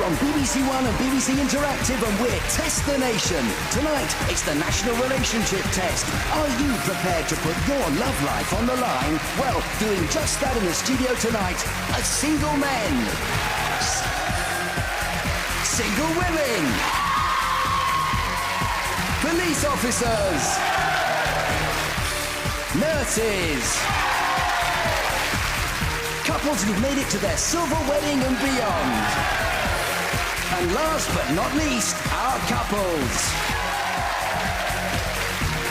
from BBC One and BBC Interactive, and we're Test the Nation. Tonight, it's the National Relationship Test. Are you prepared to put your love life on the line? Well, doing just that in the studio tonight are single men, single women, police officers, nurses, couples who've made it to their silver wedding and beyond. And last but not least, our couples.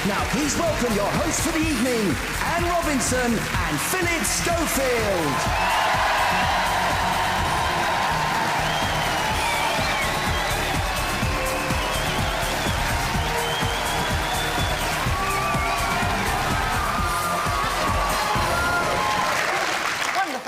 Now please welcome your hosts for the evening, Anne Robinson and Philip Schofield.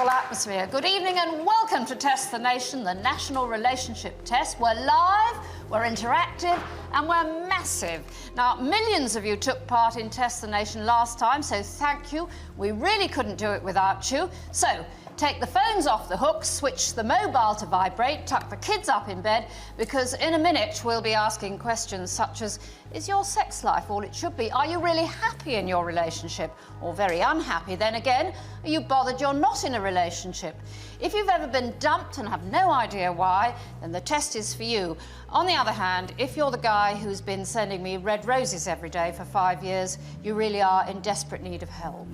Atmosphere. Good evening and welcome to Test the Nation, the National Relationship Test. We're live, we're interactive and we're massive. Now, millions of you took part in Test the Nation last time, so thank you. We really couldn't do it without you. So, take the phones off the hook, switch the mobile to vibrate, tuck the kids up in bed, because in a minute we'll be asking questions such as, is your sex life all it should be? Are you really happy in your relationship? Or very unhappy? Then again, are you bothered you're not in a relationship? If you've ever been dumped and have no idea why, then the test is for you. On the other hand, if you're the guy who's been sending me red roses every day for 5 years, you really are in desperate need of help.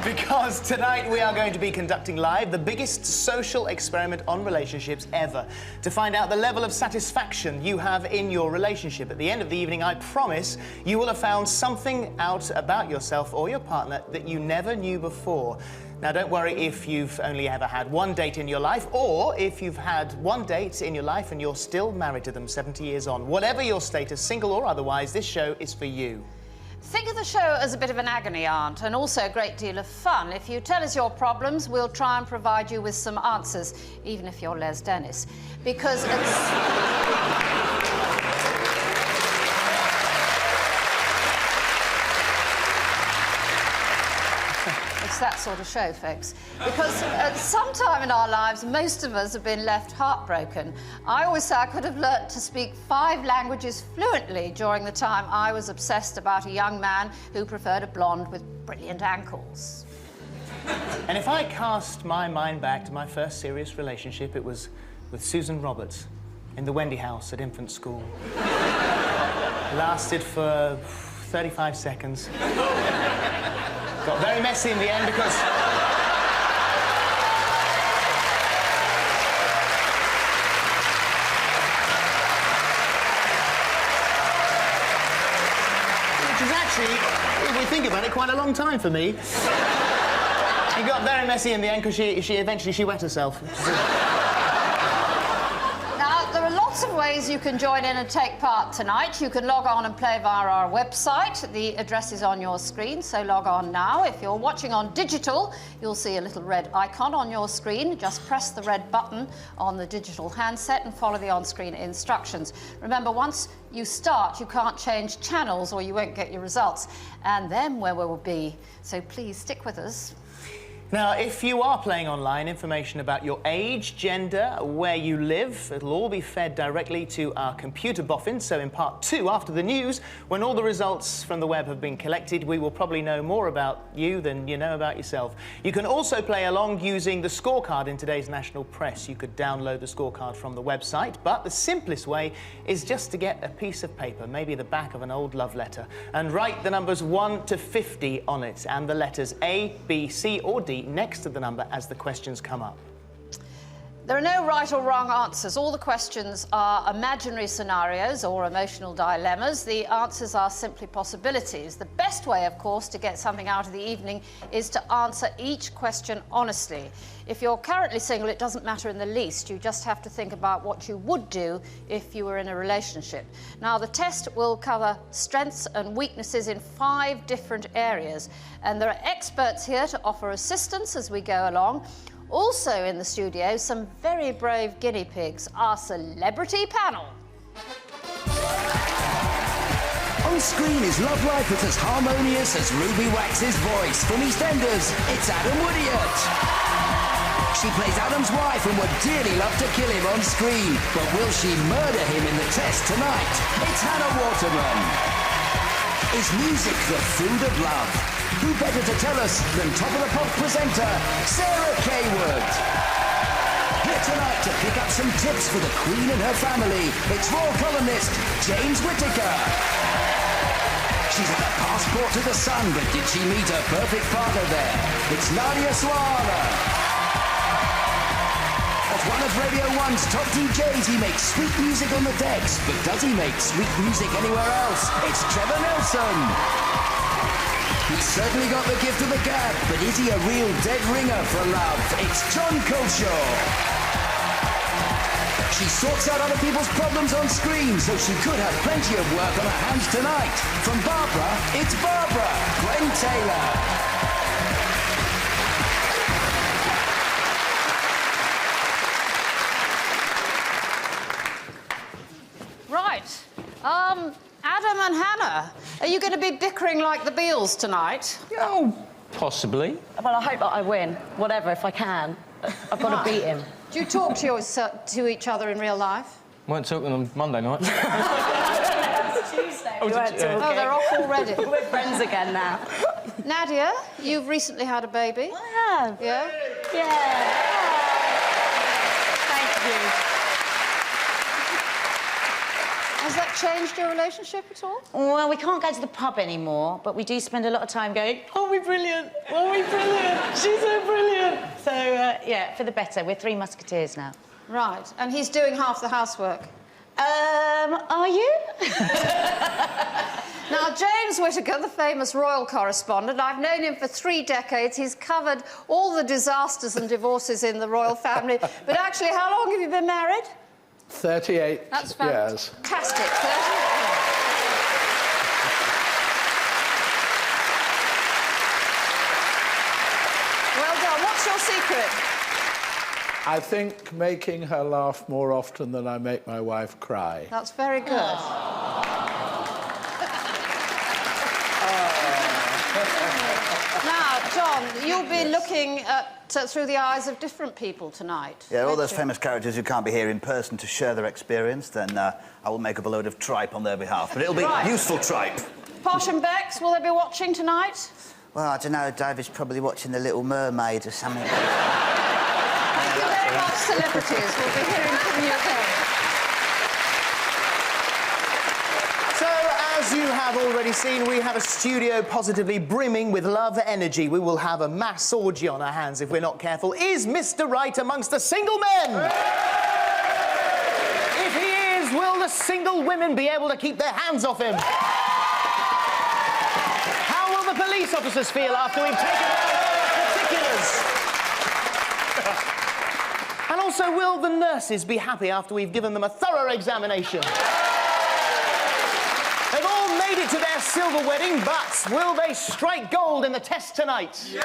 Because tonight we are going to be conducting live the biggest social experiment on relationships ever, to find out the level of satisfaction you have in your relationship. At the end of the evening, I promise you will have found something out about yourself or your partner that you never knew before. Now, don't worry if you've only ever had one date in your life, or if you've had one date in your life and you're still married to them 70 years on. Whatever your status, single or otherwise, this show is for you. Think of the show as a bit of an agony aunt and also a great deal of fun. If you tell us your problems, we'll try and provide you with some answers, even if you're Les Dennis. Because it's... It's that sort of show, folks. Because at some time in our lives, most of us have been left heartbroken. I always say I could have learnt to speak 5 languages fluently during the time I was obsessed about a young man who preferred a blonde with brilliant ankles. And if I cast my mind back to my first serious relationship, it was with Susan Roberts in the Wendy house at infant school. It lasted for 35 seconds. Got very messy in the end because... Which is actually, if we think about it, quite a long time for me. It got very messy in the end because she eventually wet herself. There are lots of ways you can join in and take part tonight. You can log on and play via our website. The address is on your screen, so log on now. If you're watching on digital, you'll see a little red icon on your screen. Just press the red button on the digital handset and follow the on-screen instructions. Remember, once you start, you can't change channels or you won't get your results. And then where we will be. So please stick with us. Now, if you are playing online, information about your age, gender, where you live, it'll all be fed directly to our computer boffin. So in part 2, after the news, when all the results from the web have been collected, we will probably know more about you than you know about yourself. You can also play along using the scorecard in today's national press. You could download the scorecard from the website, but the simplest way is just to get a piece of paper, maybe the back of an old love letter, and write the numbers 1 to 50 on it, and the letters A, B, C or D next to the number as the questions come up. There are no right or wrong answers. All the questions are imaginary scenarios or emotional dilemmas. The answers are simply possibilities. The best way, of course, to get something out of the evening is to answer each question honestly. If you're currently single, it doesn't matter in the least. You just have to think about what you would do if you were in a relationship. Now, the test will cover strengths and weaknesses in 5 different areas, and there are experts here to offer assistance as we go along. Also in the studio, some very brave guinea pigs, our celebrity panel. On screen is Love Life that's as harmonious as Ruby Wax's voice. From EastEnders, it's Adam Woodyatt. She plays Adam's wife and would dearly love to kill him on screen. But will she murder him in the test tonight? It's Hannah Waterman. Is music the food of love? Who better to tell us than Top of the Pop presenter, Sarah Kaywood? Here tonight to pick up some tips for the Queen and her family, it's royal columnist James Whittaker. She's had a passport to the sun, but did she meet her perfect partner there? It's Nadia Suara. As one of Radio 1's top DJs, he makes sweet music on the decks, but does he make sweet music anywhere else? It's Trevor Nelson. He's certainly got the gift of the gab, but is he a real dead ringer for love? It's John Culshaw. She sorts out other people's problems on screen, so she could have plenty of work on her hands tonight. From Barbara, it's Barbara, Gwen Taylor. Right. Adam and Hannah, are you going to be bickering like the Beals tonight? Oh, possibly. Well, I hope that I win, whatever, if I can. I've got to beat him. Do you talk to each other in real life? Weren't talking on Monday night. Tuesday. Oh, they're off already. We're friends again now. Nadia, you've recently had a baby. I have. Yeah? Yeah. Thank you. Has that changed your relationship at all? Well, we can't go to the pub anymore, but we do spend a lot of time going, "Oh, we're brilliant! Oh, we're brilliant! She's so brilliant!" So, yeah, for the better. We're three musketeers now. Right. And he's doing half the housework. Are you? Now, James Whittaker, the famous royal correspondent, I've known him for 3 decades. He's covered all the disasters and divorces in the royal family. But actually, how long have you been married? 38 That's years. fantastic. 38 years. Well done. What's your secret? I think making her laugh more often than I make my wife cry. That's very good. Now, John, you'll be looking at through the eyes of different people tonight. Yeah, all those famous characters who can't be here in person to share their experience, then I will make up a load of tripe on their behalf. But it'll be useful tripe. Posh and Bex, will they be watching tonight? Well, I don't know, David's probably watching The Little Mermaid or something. Thank you very much, celebrities. We'll be hearing from you again. So, as you have already seen, we have a studio positively brimming with love energy. We will have a mass orgy on our hands if we're not careful. Is Mr. Right amongst the single men? If he is, will the single women be able to keep their hands off him? How will the police officers feel after we've taken down their particulars? And also, will the nurses be happy after we've given them a thorough examination? They've all made it to their silver wedding, but will they strike gold in the test tonight? Yeah!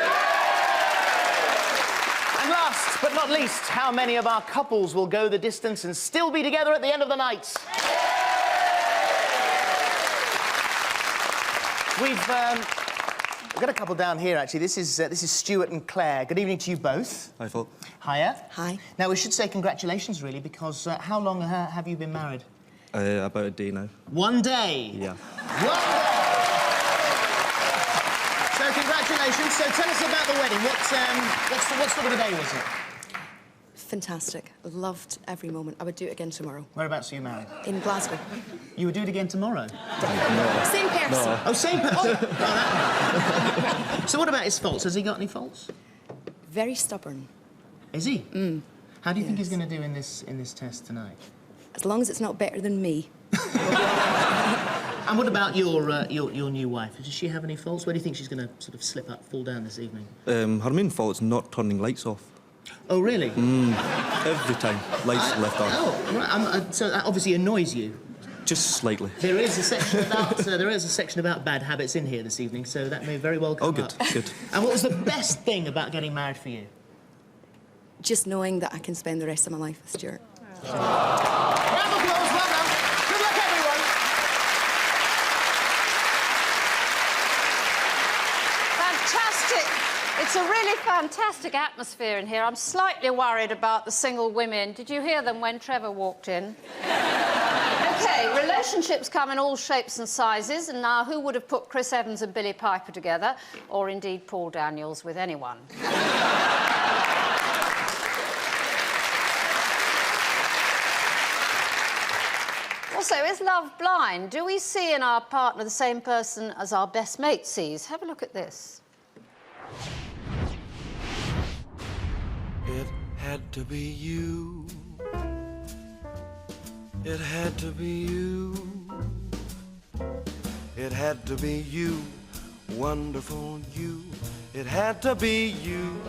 And last but not least, how many of our couples will go the distance and still be together at the end of the night? We've got a couple down here, actually. This is Stuart and Claire. Good evening to you both. Hi, Phil. Hiya. Hi. Now, we should say congratulations, really, because how long have you been married? About a day now. 1 day? Yeah. 1 day! So, congratulations. So, tell us about the wedding. What sort of a day was it? Fantastic. Loved every moment. I would do it again tomorrow. Whereabouts are you married? In Glasgow. You would do it again tomorrow? Same person. Oh, same person. Oh, that. So, what about his faults? Has he got any faults? Very stubborn. Is he? Mm. How do you think he's going to do in this test tonight? As long as it's not better than me. And what about your new wife? Does she have any faults? Where do you think she's going to sort of slip up, fall down this evening? Her main fault is not turning lights off. Oh, really? Every time, lights left on. Oh, right. So that obviously annoys you. Just slightly. There is a section about bad habits in here this evening, so that may very well come good, up. good. And what was the best thing about getting married for you? Just knowing that I can spend the rest of my life with Stuart. Round of applause, well done. Good luck, everyone. Fantastic. It's It's a really fantastic atmosphere in here. I'm slightly worried about the single women. Did you hear them when Trevor walked in? OK, relationships come in all shapes and sizes, and now who would have put Chris Evans and Billie Piper together, or indeed Paul Daniels with anyone? Also, is love blind? Do we see in our partner the same person as our best mate sees? Have a look at this. It had to be you. It had to be you. It had to be you. Wonderful you. It had to be you.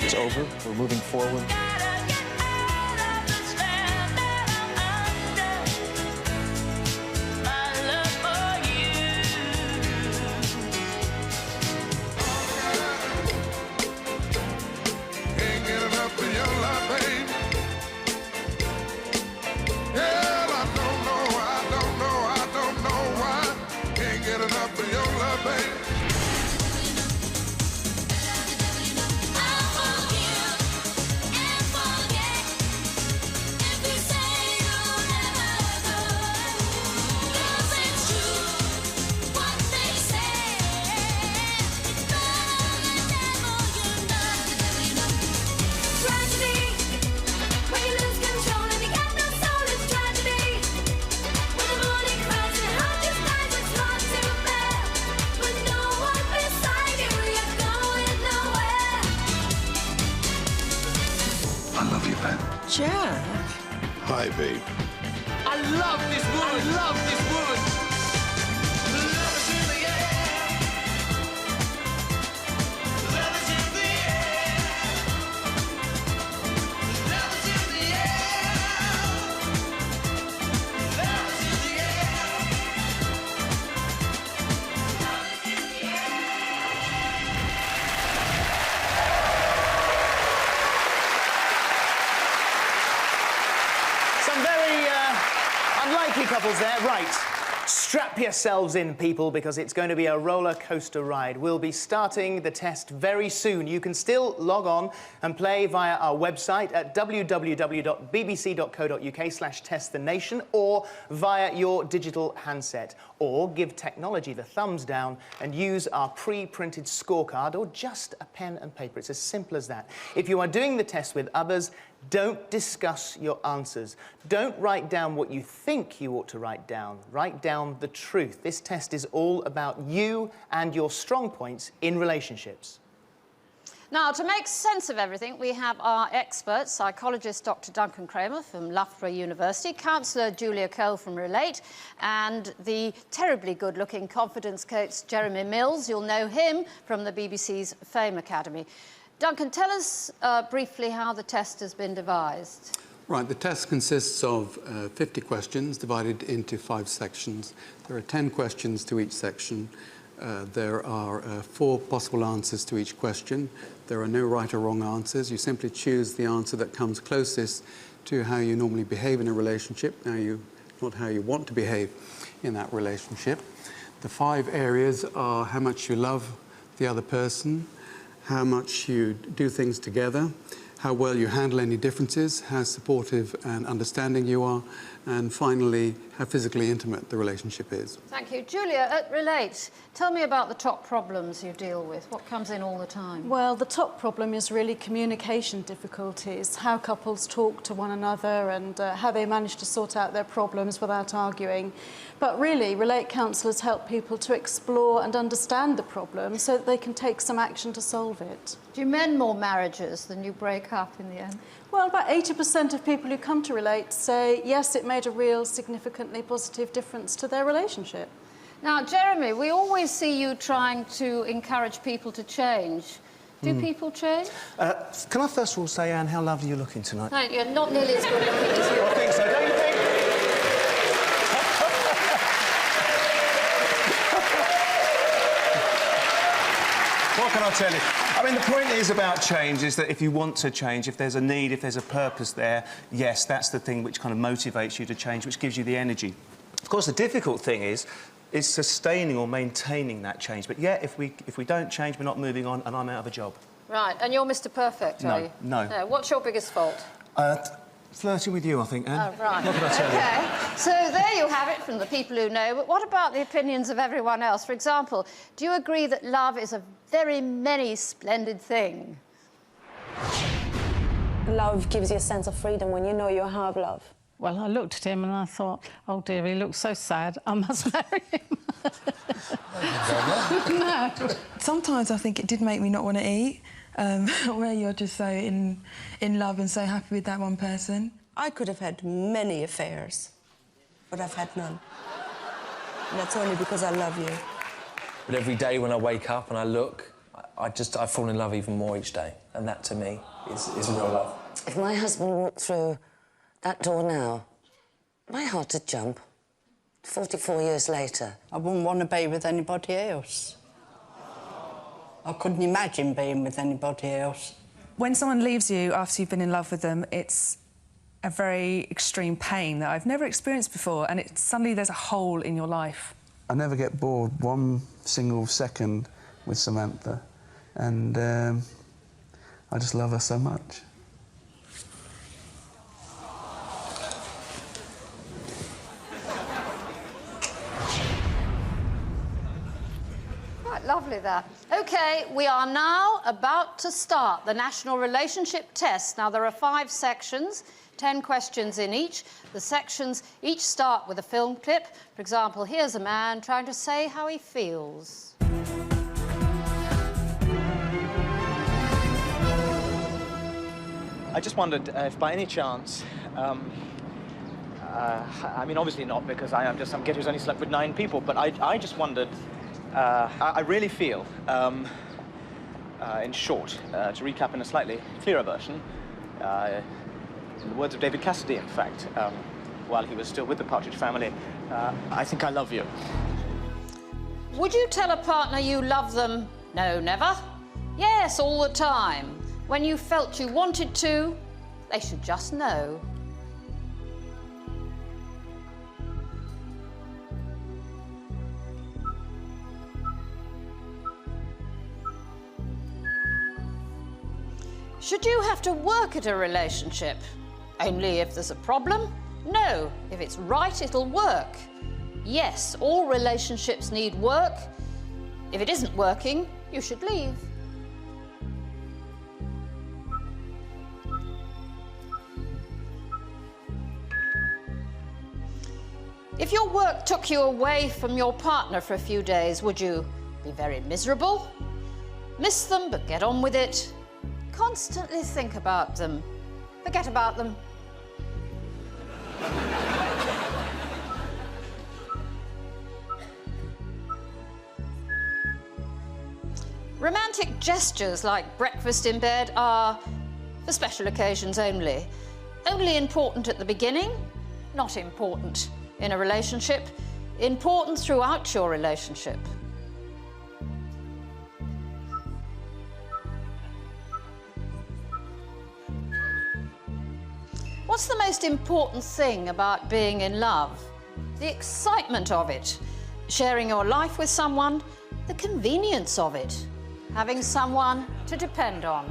It's over. We're moving forward. Jack. Hi, babe. I love this woman. I love this woman. Love is in the air. Love is in the air. Love is in the air. Love is in the air. Love is in the air. Some very unlikely couples there. Right. Strap yourselves in, people, because it's going to be a roller coaster ride. We'll be starting the test very soon. You can still log on and play via our website at www.bbc.co.uk/testthenation or via your digital handset. Or give technology the thumbs down and use our pre-printed scorecard or just a pen and paper. It's as simple as that. If you are doing the test with others, don't discuss your answers. Don't write down what you think you ought to write down. Write down the truth. This test is all about you and your strong points in relationships. Now, to make sense of everything, we have our experts, psychologist Dr. Duncan Kramer from Loughborough University, counsellor Julia Cole from Relate, and the terribly good-looking confidence coach Jeremy Mills. You'll know him from the BBC's Fame Academy. Duncan, tell us briefly how the test has been devised. Right, the test consists of 50 questions divided into 5 sections. There are 10 questions to each section. There are 4 possible answers to each question. There are no right or wrong answers. You simply choose the answer that comes closest to how you normally behave in a relationship, not how you want to behave in that relationship. The 5 areas are how much you love the other person, how much you do things together, how well you handle any differences, how supportive and understanding you are, and finally, how physically intimate the relationship is. Thank you. Julia, at Relate, tell me about the top problems you deal with. What comes in all the time? Well, the top problem is really communication difficulties, how couples talk to one another and how they manage to sort out their problems without arguing. But really, Relate counsellors help people to explore and understand the problem so that they can take some action to solve it. Do you mend more marriages than you break up in the end? Well, about 80% of people who come to Relate say, yes, it made a real, significantly positive difference to their relationship. Now, Jeremy, we always see you trying to encourage people to change. Do people change? Can I first of all say, Anne, how lovely you're looking tonight? No, you're not nearly as good looking as you are. I think so, don't you think? What can I tell you? I mean, the point is about change is that if you want to change, if there's a need, if there's a purpose there, yes, that's the thing which kind of motivates you to change, which gives you the energy. Of course, the difficult thing is sustaining or maintaining that change. But yeah, if we don't change, we're not moving on, and I'm out of a job. Right, and you're Mr. Perfect, are you? No. What's your biggest fault? Flirting with you, I think, Anne. Oh, right. What can I tell you? OK, so there you have it from the people who know. But what about the opinions of everyone else? For example, do you agree that love is a very many splendid thing? Love gives you a sense of freedom when you know you have love. Well, I looked at him and I thought, oh dear, he looks so sad, I must marry him. No. Sometimes I think it did make me not want to eat, where you're just so in love and so happy with that one person. I could have had many affairs, but I've had none. And that's only because I love you. But every day when I wake up and I look, I fall in love even more each day. And that, to me, is real love. If my husband walked through that door now, my heart would jump. 44 years later. I wouldn't want to be with anybody else. I couldn't imagine being with anybody else. When someone leaves you after you've been in love with them, it's a very extreme pain that I've never experienced before, and suddenly there's a hole in your life. I never get bored one single second with Samantha, and I just love her so much. Lovely, that. OK, we are now about to start the National Relationship Test. Now, there are 5 sections, 10 questions in each. The sections each start with a film clip. For example, here's a man trying to say how he feels. I just wondered if by any chance, I mean, obviously not, because I'm some kid who's only slept with 9 people, but I just wondered, I really feel, in short, to recap in a slightly clearer version, in the words of David Cassidy, in fact, while he was still with the Partridge Family, I think I love you. Would you tell a partner you love them? No, never. Yes, all the time. When you felt you wanted to, they should just know. Should you have to work at a relationship? Only if there's a problem? No, if it's right, it'll work. Yes, all relationships need work. If it isn't working, you should leave. If your work took you away from your partner for a few days, would you be very miserable? Miss them, but get on with it. Constantly think about them. Forget about them. Romantic gestures like breakfast in bed are for special occasions only. Only important at the beginning, not important in a relationship, important throughout your relationship. What's the most important thing about being in love? The excitement of it, sharing your life with someone, the convenience of it, having someone to depend on.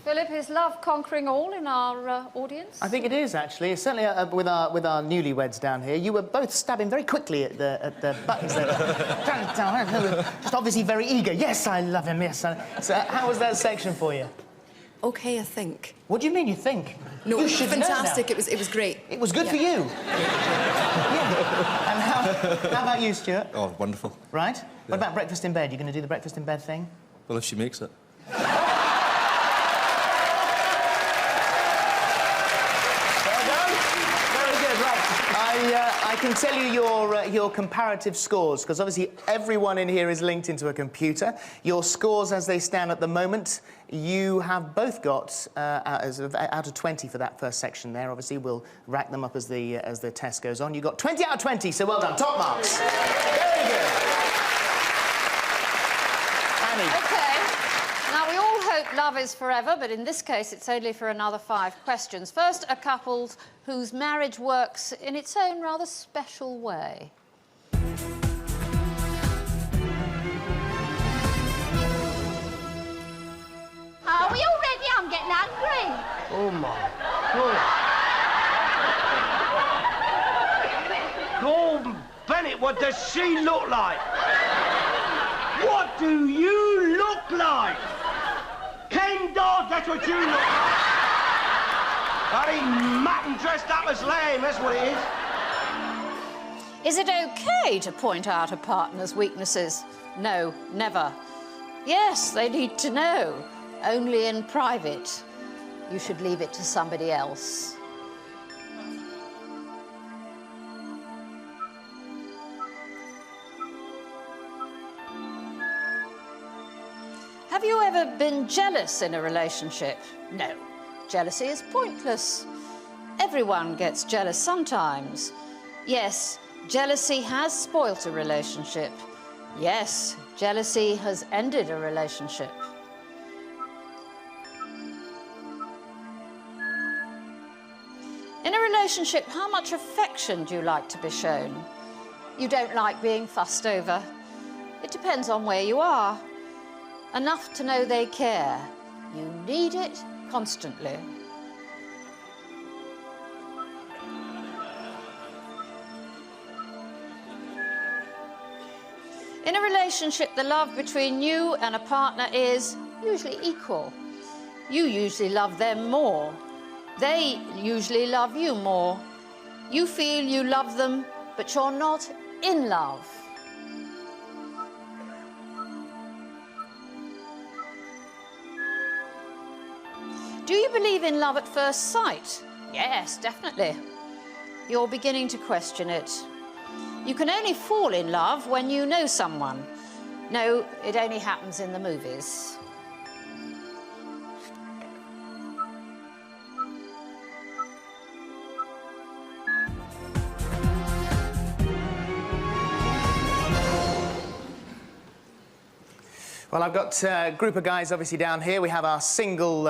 Philip, is love conquering all in our audience? I think it is, actually. Certainly with our newlyweds down here. You were both stabbing very quickly at the buttons there. Just obviously very eager. Yes, I love him, yes. So how was that section for you? OK, I think. What do you mean, you think? No, you it was fantastic. It was great. It was good for you. Yeah. And how about you, Stuart? Oh, wonderful. Right? What about breakfast in bed? You going to do the breakfast in bed thing? Well, if she makes it. I can tell you your comparative scores, because obviously everyone in here is linked into a computer. Your scores as they stand at the moment, you have both got out of 20 for that first section there. Obviously, we'll rack them up as the test goes on. You got 20 out of 20, so well done. Top marks. Very good. Annie. OK. Now, we all hope love is forever, but in this case, it's only for another 5 questions. First, a couple whose marriage works in its own rather special way. Are we all ready? I'm getting hungry. Oh, my God. Gordon Bennett, what does she look like? What do you look like? Ken Dodd, that's what you look like. Bloody mutton dressed up as lamb, that's what it is. Is it OK to point out a partner's weaknesses? No, never. Yes, they need to know. Only in private. You should leave it to somebody else. Have you ever been jealous in a relationship? No. Jealousy is pointless. Everyone gets jealous sometimes. Yes, jealousy has spoilt a relationship. Yes, jealousy has ended a relationship. In a relationship, how much affection do you like to be shown? You don't like being fussed over. It depends on where you are. Enough to know they care. You need it constantly. In a relationship, the love between you and a partner is usually equal. You usually love them more. They usually love you more. You feel you love them, but you're not in love. Do you believe in love at first sight? Yes, definitely. You're beginning to question it. You can only fall in love when you know someone. No, it only happens in the movies. Well, I've got a group of guys obviously down here. We have our single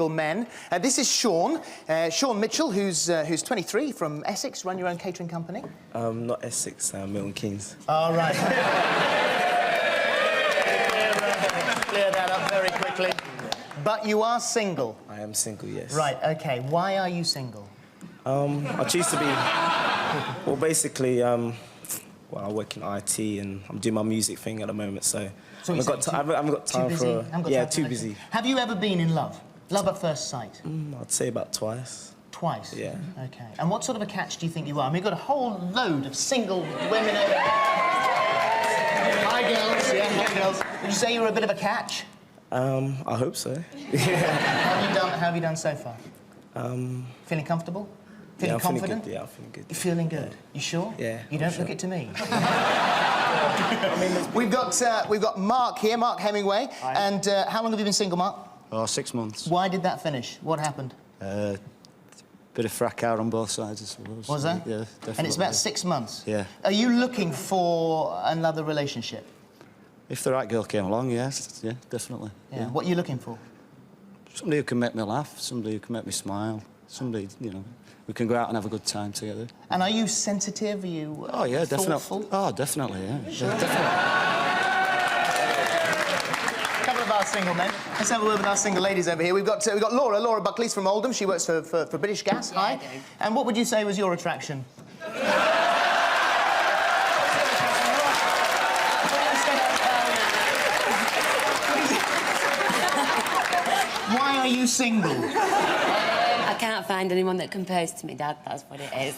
men. This is Sean. Sean Mitchell, who's 23, from Essex. Run your own catering company. Not Essex, Milton Keynes. All right. Clear that up very quickly. But you are single. I am single, yes. Right. Okay. Why are you single? I choose to be. Well, basically, well, I work in IT and I'm doing my music thing at the moment, so. I haven't got time for... Yeah, too busy. Have you ever been in love? Love at first sight? I'd say about twice. Twice? Yeah. OK. And what sort of a catch do you think you are? I mean, we've got a whole load of single women over there. Hi, girls. Yeah, hi, girls. Would you say you were a bit of a catch? I hope so. How have you done so far? Feeling comfortable? Feeling confident? Feeling good. Yeah, I'm feeling good. You're feeling good? You sure? Yeah. You don't look it to me. We've got Mark here, Mark Hemingway. Hi. And how long have you been single, Mark? Oh, 6 months. Why did that finish? What happened? Bit of fracas on both sides, I suppose. Was there? Yeah, definitely. And it's about 6 months? Yeah. Are you looking for another relationship? If the right girl came along, yes. Yeah, definitely. Yeah. What are you looking for? Somebody who can make me laugh, somebody who can make me smile, somebody, you know, we can go out and have a good time together. And are you sensitive? Are you oh, yeah, thoughtful? Definitely. Oh, definitely, yeah. Sure. Yeah, definitely. A couple of our single men. Let's have a word with our single ladies over here. We've got Laura Buckley's from Oldham. She works for British Gas. Yeah, Hi. I do. And what would you say was your attraction? Why are you single? I can't find anyone that compares to me, Dad. That's what it is.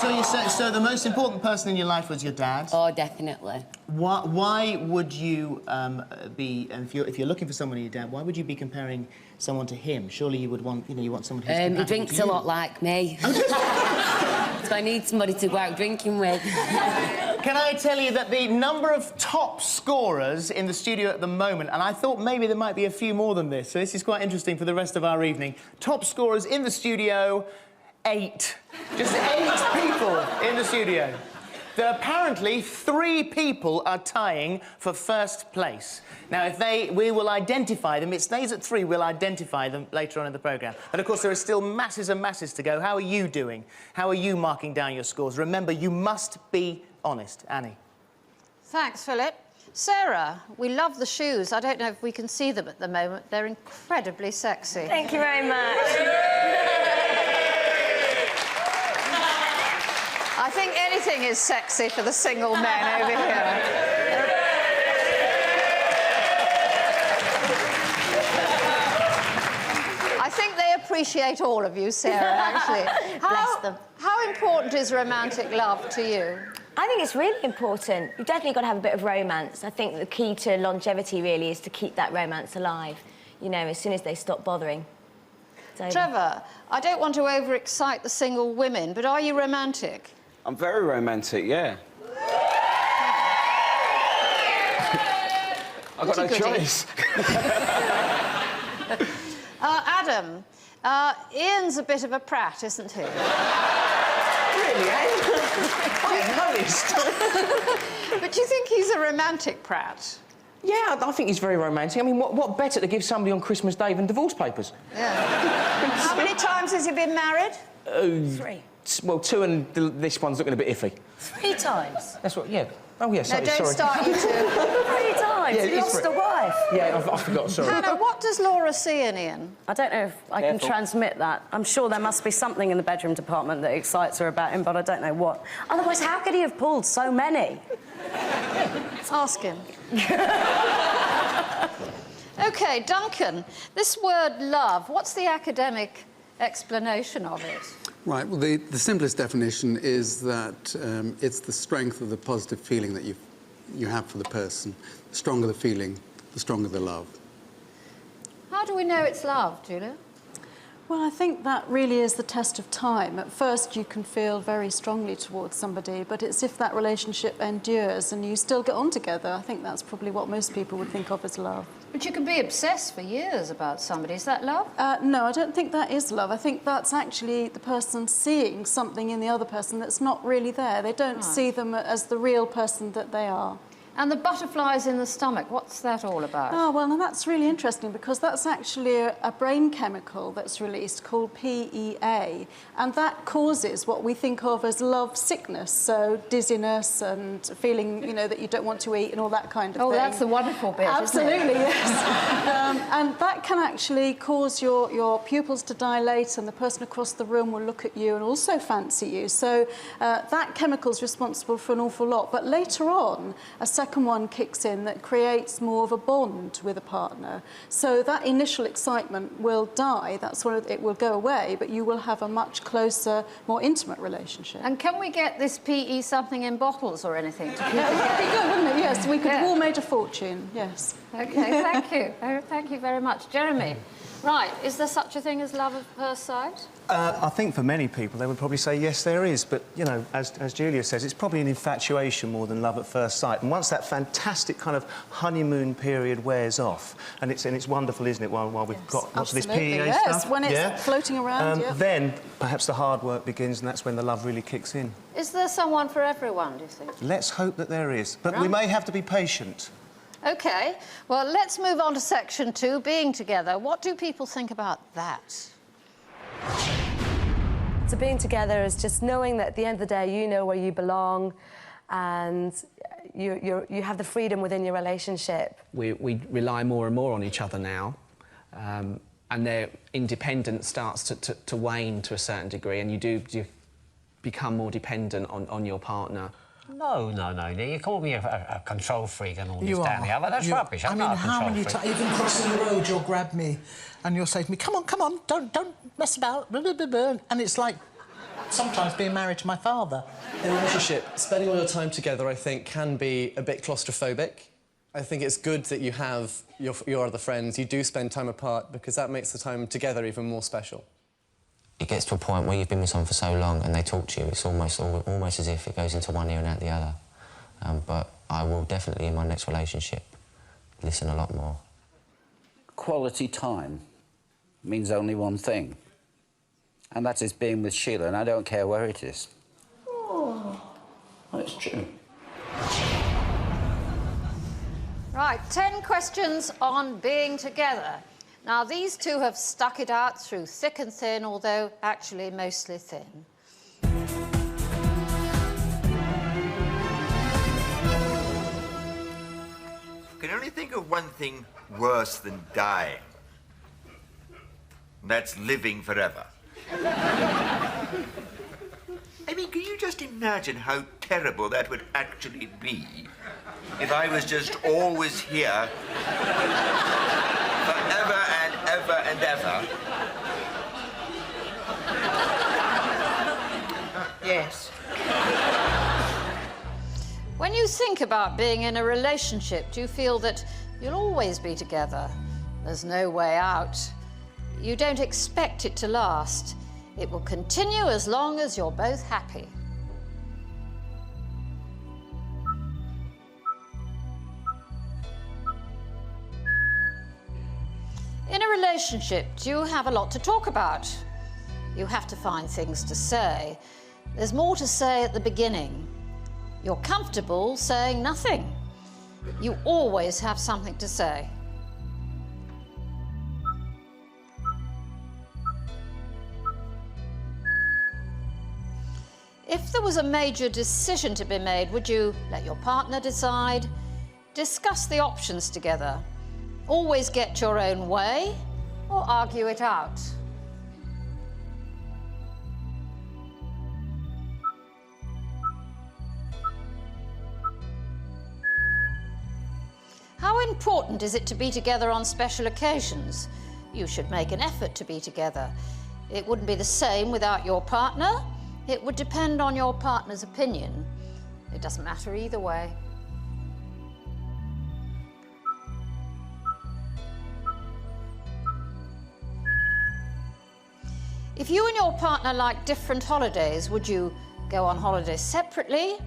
So you say, so the most important person in your life was your dad? Oh, definitely. Why would you be, and if you're looking for someone in your dad, why would you be comparing someone to him? Surely you would want, you want someone who's He drinks a lot like me. So I need somebody to go out drinking with. Can I tell you that the number of top scorers in the studio at the moment, and I thought maybe there might be a few more than this, so this is quite interesting for the rest of our evening. Top scorers in the studio, 8. Just 8 people in the studio. Apparently, 3 people are tying for first place. Now, we will identify them. It stays at 3. We'll identify them later on in the programme. And, of course, there are still masses and masses to go. How are you doing? How are you marking down your scores? Remember, you must be honest. Annie. Thanks, Philip. Sarah, we love the shoes. I don't know if we can see them at the moment. They're incredibly sexy. Thank you very much. I think anything is sexy for the single men over here. I think they appreciate all of you, Sarah, actually. Bless them. How important is romantic love to you? I think it's really important. You've definitely got to have a bit of romance. I think the key to longevity, really, is to keep that romance alive. You know, as soon as they stop bothering. Trevor, I don't want to overexcite the single women, but are you romantic? I'm very romantic, yeah. I've got no choice. Adam, Ian's a bit of a prat, isn't he? Really, eh? I noticed. But do you think he's a romantic prat? Yeah, I think he's very romantic. I mean, what better to give somebody on Christmas Day than divorce papers? Yeah. How many times has he been married? 3. Well, 2 and this one's looking a bit iffy. 3 times? That's what, yeah. Oh, yeah, sorry. No, don't start, you two. 3 times? Yeah, He lost a wife? Yeah, I forgot, sorry. Hannah, what does Laura see in Ian? I don't know if I can transmit that. I'm sure there must be something in the bedroom department that excites her about him, but I don't know what. Otherwise, how could he have pulled so many? Ask him. OK, Duncan, this word love, what's the academic explanation of it? Right, well, the simplest definition is that it's the strength of the positive feeling that you have for the person. The stronger the feeling, the stronger the love. How do we know it's love, Julia? Well, I think that really is the test of time. At first, you can feel very strongly towards somebody, but it's if that relationship endures and you still get on together. I think that's probably what most people would think of as love. But you can be obsessed for years about somebody. Is that love? No, I don't think that is love. I think that's actually the person seeing something in the other person that's not really there. They don't see them as the real person that they are. And the butterflies in the stomach, what's that all about? Oh, well, now that's really interesting because that's actually a brain chemical that's released called PEA, and that causes what we think of as love sickness, so dizziness and feeling, you know, that you don't want to eat and all that kind of thing. Oh, that's the wonderful bit, Absolutely, isn't it? Yes. And that can actually cause your pupils to dilate and the person across the room will look at you and also fancy you. So that chemical's responsible for an awful lot. But later on, a second one kicks in that creates more of a bond with a partner. So that initial excitement will die, that's when it will go away, but you will have a much closer, more intimate relationship. And can we get this PE something in bottles or anything to keep it That would be good, wouldn't it? Yes, we could have Yeah. all made a fortune, yes. OK, thank you. Thank you very much. Jeremy, right, is there such a thing as love at first sight? I think for many people, they would probably say, yes, there is. But, you know, as Julia says, it's probably an infatuation more than love at first sight. And once that fantastic kind of honeymoon period wears off, and it's wonderful, isn't it, while we've got lots of this PEA yes, stuff? when it's floating around, Then, perhaps the hard work begins, and that's when the love really kicks in. Is there someone for everyone, do you think? Let's hope that there is. But we Right. may have to be patient. OK, well, let's move on to section 2, being together. What do people think about that? So being together is just knowing that at the end of the day, you know where you belong and you have the freedom within your relationship. We rely more and more on each other now, and their independence starts to wane to a certain degree, and you become more dependent on your partner. No. You call me a control freak and all this down here, but that's rubbish. I'm not a how control many freak. times, even crossing the road, you'll grab me and you'll say to me, come on, don't mess about, blah, blah, blah, blah. And it's like, sometimes being married to my father. In a relationship, spending all your time together, I think, can be a bit claustrophobic. I think it's good that you have your other friends. You do spend time apart because that makes the time together even more special. It gets to a point where you've been with someone for so long and they talk to you, it's almost as if it goes into one ear and out the other. But I will definitely, in my next relationship, listen a lot more. Quality time means only one thing, and that is being with Sheila, and I don't care where it is. Oh. Well, it's true. Right, 10 questions on being together. Now, these two have stuck it out through thick and thin, although actually mostly thin. I can only think of one thing worse than dying. And that's living forever. I mean, can you just imagine how terrible that would actually be if I was just always here forever and ever and ever? Yes. When you think about being in a relationship, do you feel that you'll always be together? There's no way out. You don't expect it to last. It will continue as long as you're both happy. In a relationship, you have a lot to talk about. You have to find things to say. There's more to say at the beginning. You're comfortable saying nothing. You always have something to say. If there was a major decision to be made, would you let your partner decide? Discuss the options together. Always get your own way or argue it out. How important is it to be together on special occasions? You should make an effort to be together. It wouldn't be the same without your partner. It would depend on your partner's opinion. It doesn't matter either way. If you and your partner like different holidays, would you go on holiday separately?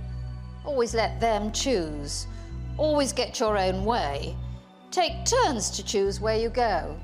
Always let them choose. Always get your own way. Take turns to choose where you go.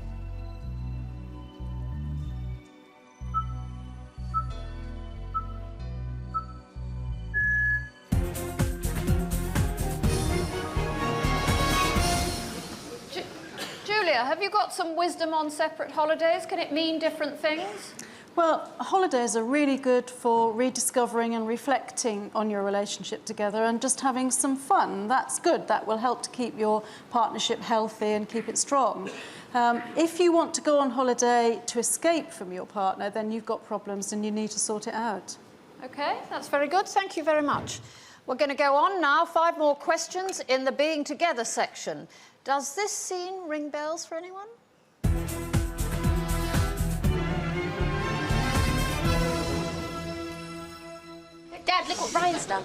Julia, have you got some wisdom on separate holidays? Can it mean different things? Well, holidays are really good for rediscovering and reflecting on your relationship together and just having some fun. That's good. That will help to keep your partnership healthy and keep it strong. If you want to go on holiday to escape from your partner, then you've got problems and you need to sort it out. OK, that's very good. Thank you very much. We're going to go on now. 5 more questions in the being together section. Does this scene ring bells for anyone? Dad, look what Brian's done.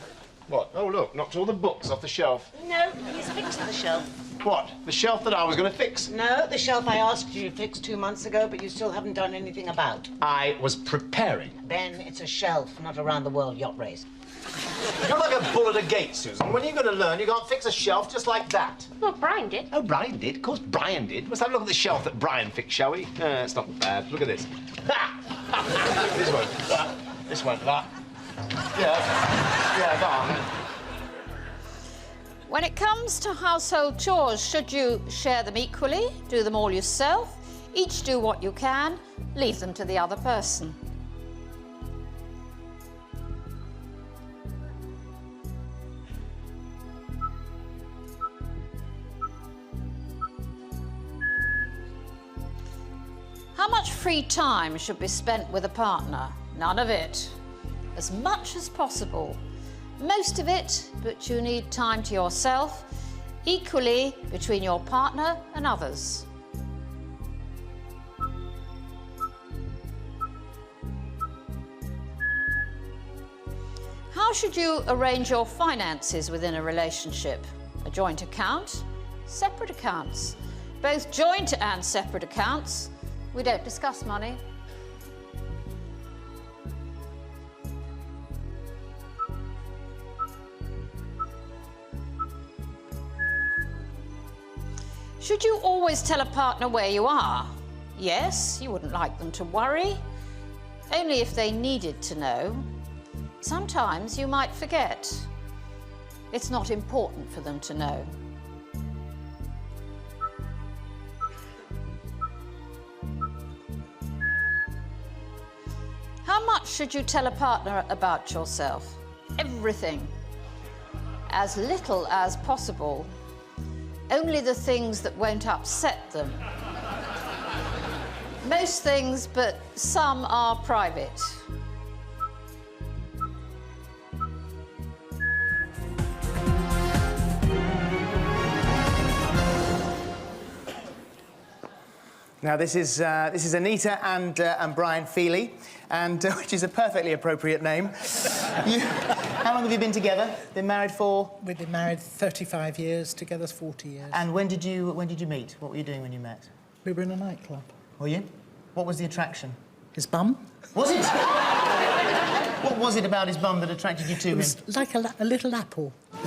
What? Oh, look, knocked all the books off the shelf. No, he's fixed the shelf. What? The shelf that I was going to fix? No, the shelf I asked you to fix 2 months ago, but you still haven't done anything about. I was preparing. Ben, it's a shelf, not a round-the-world yacht race. You're like a bull at a gate, Susan. When are you going to learn you can't fix a shelf just like that? Well, Brian did. Oh, Brian did? Of course Brian did. Let's have a look at the shelf that Brian fixed, shall we? It's not bad. Look at this. This one. That. This one. That. Yeah, go on. When it comes to household chores, should you share them equally, do them all yourself, each do what you can, leave them to the other person? How much free time should be spent with a partner? None of it. As much as possible. Most of it, but you need time to yourself, equally between your partner and others. How should you arrange your finances within a relationship? A joint account, separate accounts. Both joint and separate accounts. We don't discuss money. Should you always tell a partner where you are? Yes, you wouldn't like them to worry. Only if they needed to know. Sometimes you might forget. It's not important for them to know. How much should you tell a partner about yourself? Everything. As little as possible. Only the things that won't upset them. Most things, but some are private. Now, this is Anita and Brian Feely, and which is a perfectly appropriate name. How long have you been together? Been married for? We've been married 35 years, together 40 years. And when did you meet? What were you doing when you met? We were in a nightclub. Were you? What was the attraction? His bum. Was it? What was it about his bum that attracted you to him? It was like a little apple. Have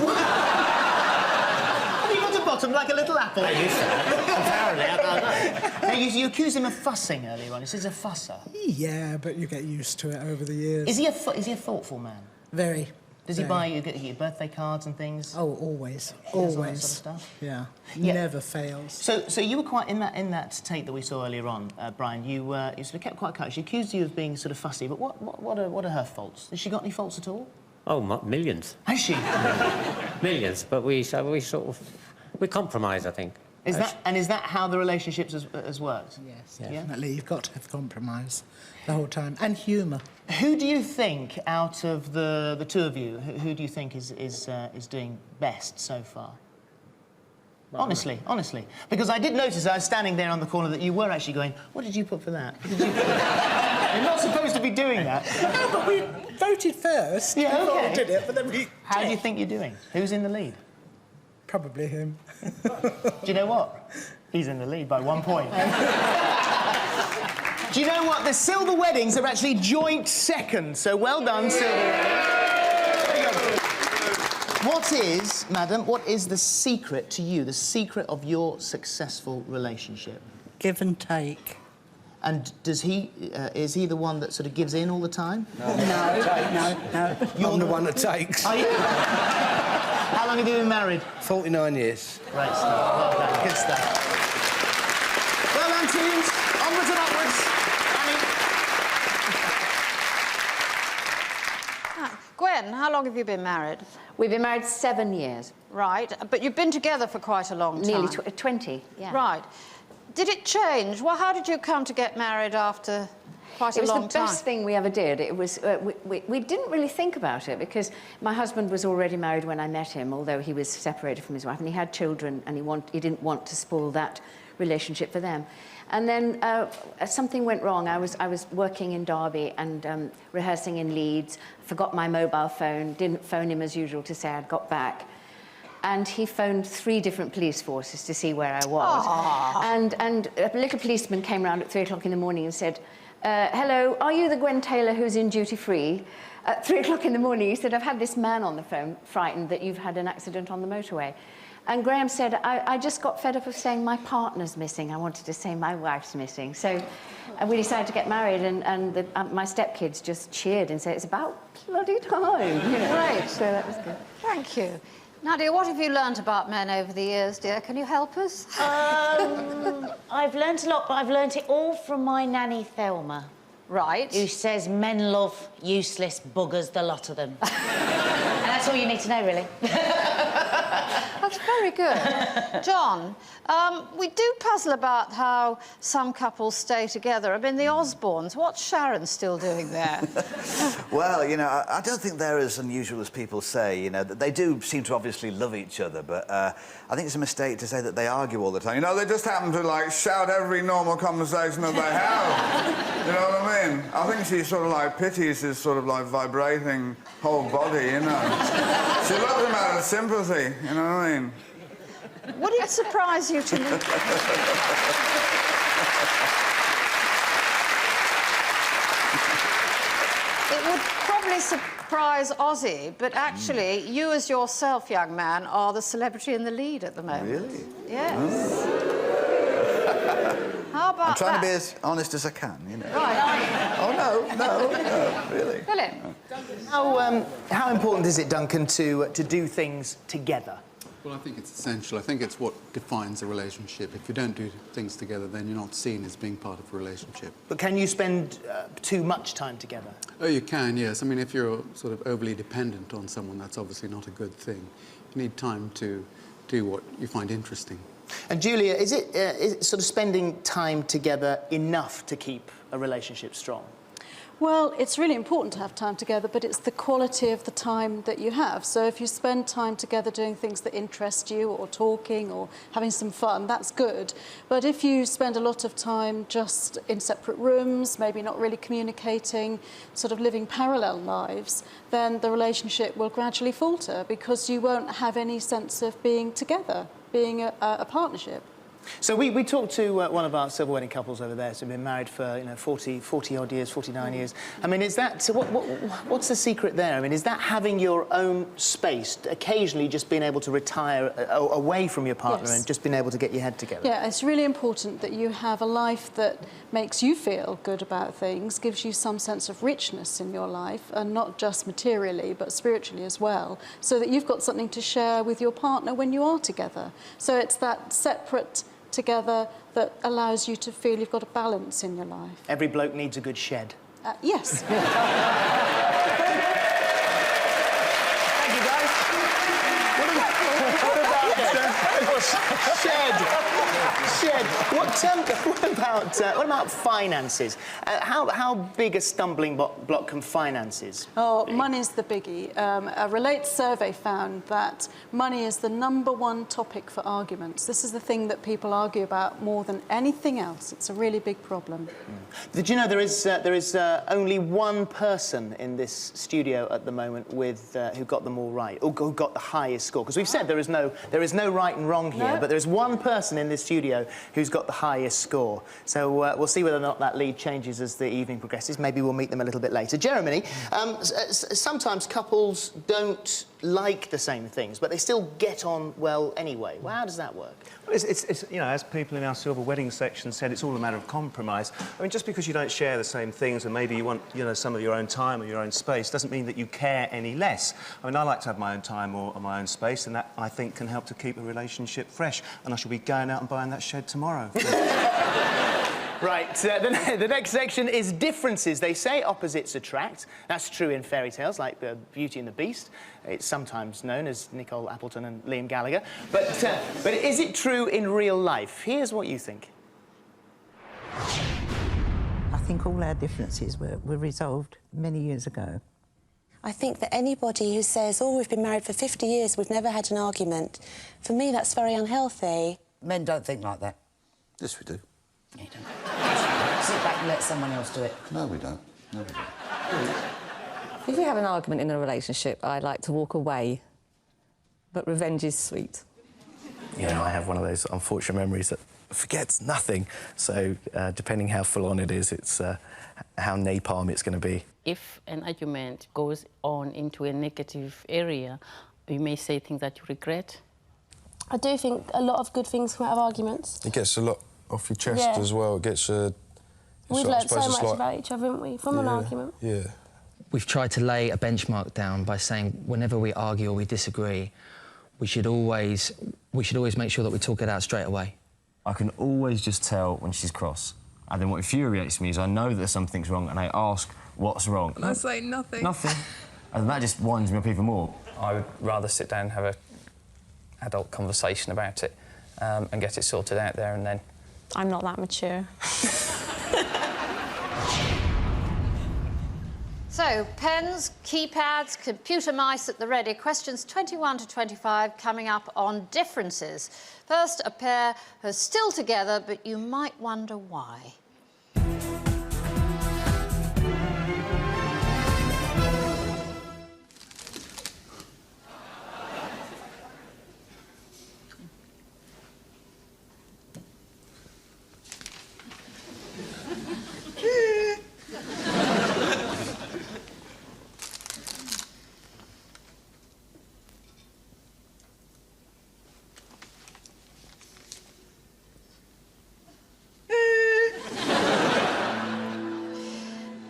you got a bottom like a little apple? Apparently, I don't know. Now, you accused him of fussing earlier on. He says he's a fusser. Yeah, but you get used to it over the years. Is he a thoughtful man? Very. Does he buy you birthday cards and things? Oh, always. All that Always. sort of stuff? Yeah. Yeah. Never fails. So you were quite in that tape that we saw earlier on, Brian. You sort of kept quite cut. She accused you of being sort of fussy, but what are her faults? Has she got any faults at all? Oh, millions. Has she? Millions, but we sort of compromise, I think. Is that how the relationship has worked? Yes, definitely. You've got to have compromise the whole time, and humour. Who do you think, out of the two of you, who do you think is doing best so far? Honestly, because I did notice I was standing there on the corner that you were actually going, what did you put for that? What did you put for that? You're not supposed to be doing that. No, but we voted first. Yeah, before okay. we did it, but then we... How do you think you're doing? Who's in the lead? Probably him. Do you know what? He's in the lead by 1 point. Do you know what? The Silver Weddings are actually joint second, so well done, Silver Weddings. What is the secret to you, the secret of your successful relationship? Give and take. And is he the one that sort of gives in all the time? No. I'm the one that takes. Are you? How long have you been married? 49 years. Great stuff. Well done. Good stuff. Well done, teams. Onwards and upwards. Gwen, how long have you been married? We've been married 7 years. Right, but you've been together for quite a long time. Nearly 20, yeah. Right. Did it change? Well, how did you come to get married after quite a long time? It was the best thing we ever did. It was, we didn't really think about it because my husband was already married when I met him, although he was separated from his wife, and he had children, and he didn't want to spoil that relationship for them. And then something went wrong. I was working in Derby and rehearsing in Leeds, forgot my mobile phone, didn't phone him as usual to say I'd got back. And he phoned 3 different police forces to see where I was. And a little policeman came round at 3 o'clock in the morning and said, hello, are you the Gwen Taylor who's in duty free? At 3 o'clock in the morning, he said, I've had this man on the phone frightened that you've had an accident on the motorway. And Graham said, I just got fed up of saying my partner's missing. I wanted to say my wife's missing. So we decided to get married, and my stepkids just cheered and said, it's about bloody time. You know? Great. So that was good. Thank you. Nadia, what have you learnt about men over the years, dear? Can you help us? I've learnt a lot, but I've learnt it all from my nanny, Thelma. Right. Who says men love useless buggers, the lot of them. And that's all you need to know, really. That's very good. John, we do puzzle about how some couples stay together. I mean, the Osbournes, what's Sharon still doing there? Well, you know, I don't think they're as unusual as people say, you know. They do seem to obviously love each other, but I think it's a mistake to say that they argue all the time. You know, they just happen to, like, shout every normal conversation that they have. You know what I mean? I think she sort of, like, pities his sort of, like, vibrating whole body, you know. She loves him out of sympathy, you know what I mean? Would it surprise you to... It would probably surprise Ozzy, but actually, you as yourself, young man, are the celebrity in the lead at the moment. Really? Yes. How about I'm trying that? to be as honest as I can, you know. Right. Oh, no, really. Philip? How important is it, Duncan, to do things together? Well, I think it's essential. I think it's what defines a relationship. If you don't do things together, then you're not seen as being part of a relationship. But can you spend too much time together? Oh, you can, yes. I mean, if you're sort of overly dependent on someone, that's obviously not a good thing. You need time to do what you find interesting. And Julia, is it sort of spending time together enough to keep a relationship strong? Well, it's really important to have time together, but it's the quality of the time that you have. So if you spend time together doing things that interest you, or talking, or having some fun, that's good. But if you spend a lot of time just in separate rooms, maybe not really communicating, sort of living parallel lives, then the relationship will gradually falter because you won't have any sense of being together, being a partnership. So we talked to one of our silver wedding couples over there, who's been married for 40 odd years, 49 years. I mean, is that, so what's the secret there? I mean, is that having your own space, occasionally just being able to retire away from your partner and just being able to get your head together? Yeah, it's really important that you have a life that makes you feel good about things, gives you some sense of richness in your life, and not just materially, but spiritually as well, so that you've got something to share with your partner when you are together. So it's that separate together that allows you to feel you've got a balance in your life. Every bloke needs a good shed. Yes. Thank you, guys. What about shed? What about finances? How big a stumbling block can finances? Oh, money's the biggie. A Relate survey found that money is the #1 topic for arguments. This is the thing that people argue about more than anything else. It's a really big problem. Did you know there is only one person in this studio at the moment with who got them all right, or who got the highest score? Because we've said there is no right and wrong here, but there is one person in this studio who's got the highest score. So we'll see whether or not that lead changes as the evening progresses. Maybe we'll meet them a little bit later. Jeremy, sometimes couples don't like the same things, but they still get on well anyway. Well, how does that work? Well, it's you know, as people in our silver wedding section said, it's all a matter of compromise. I mean, just because you don't share the same things and maybe you want, you know, some of your own time or your own space doesn't mean that you care any less. I mean, I like to have my own time or my own space, and that, I think, can help to keep a relationship fresh. And I shall be going out and buying that shed tomorrow. Right, the next section is differences. They say opposites attract. That's true in fairy tales like Beauty and the Beast. It's sometimes known as Nicole Appleton and Liam Gallagher. But is it true in real life? Here's what you think. I think all our differences were resolved many years ago. I think that anybody who says, oh, we've been married for 50 years, we've never had an argument, for me, that's very unhealthy. Men don't think like that. Yes, we do. You don't. Sit back and let someone else do it. No, we don't. No, we don't. If we have an argument in a relationship, I like to walk away. But revenge is sweet. You know, I have one of those unfortunate memories that forgets nothing. So, depending how full on it is, it's how napalm it's going to be. If an argument goes on into a negative area, you may say things that you regret. I do think a lot of good things come out of arguments. It gets a lot off your chest as well. It gets We've learned so much about each other, haven't we, from an argument? Yeah. We've tried to lay a benchmark down by saying whenever we argue or we disagree, we should always make sure that we talk it out straight away. I can always just tell when she's cross. And then what infuriates me is I know that something's wrong and I ask what's wrong. And I say nothing. Nothing. And that just winds me up even more. I would rather sit down and adult conversation about it and get it sorted out there and then. I'm not that mature. So, pens, keypads, computer mice at the ready. Questions 21 to 25 coming up on differences. First, a pair who are still together, but you might wonder why.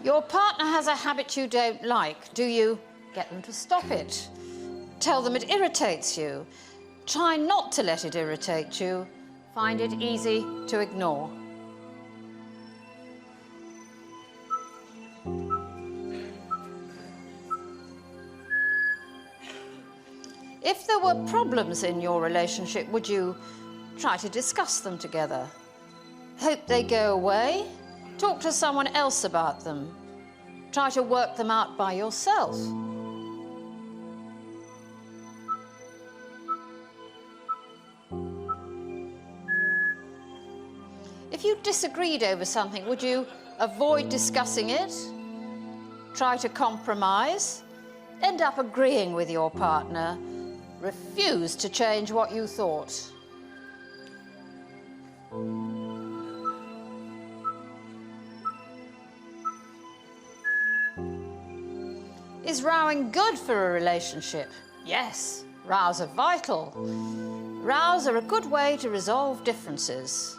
Your partner has a habit you don't like. Do you get them to stop it? Tell them it irritates you? Try not to let it irritate you. Find it easy to ignore. If there were problems in your relationship, would you try to discuss them together? Hope they go away? Talk to someone else about them. Try to work them out by yourself. If you disagreed over something, would you avoid discussing it? Try to compromise? End up agreeing with your partner? Refuse to change what you thought? Is rowing good for a relationship? Yes, rows are vital. Rows are a good way to resolve differences.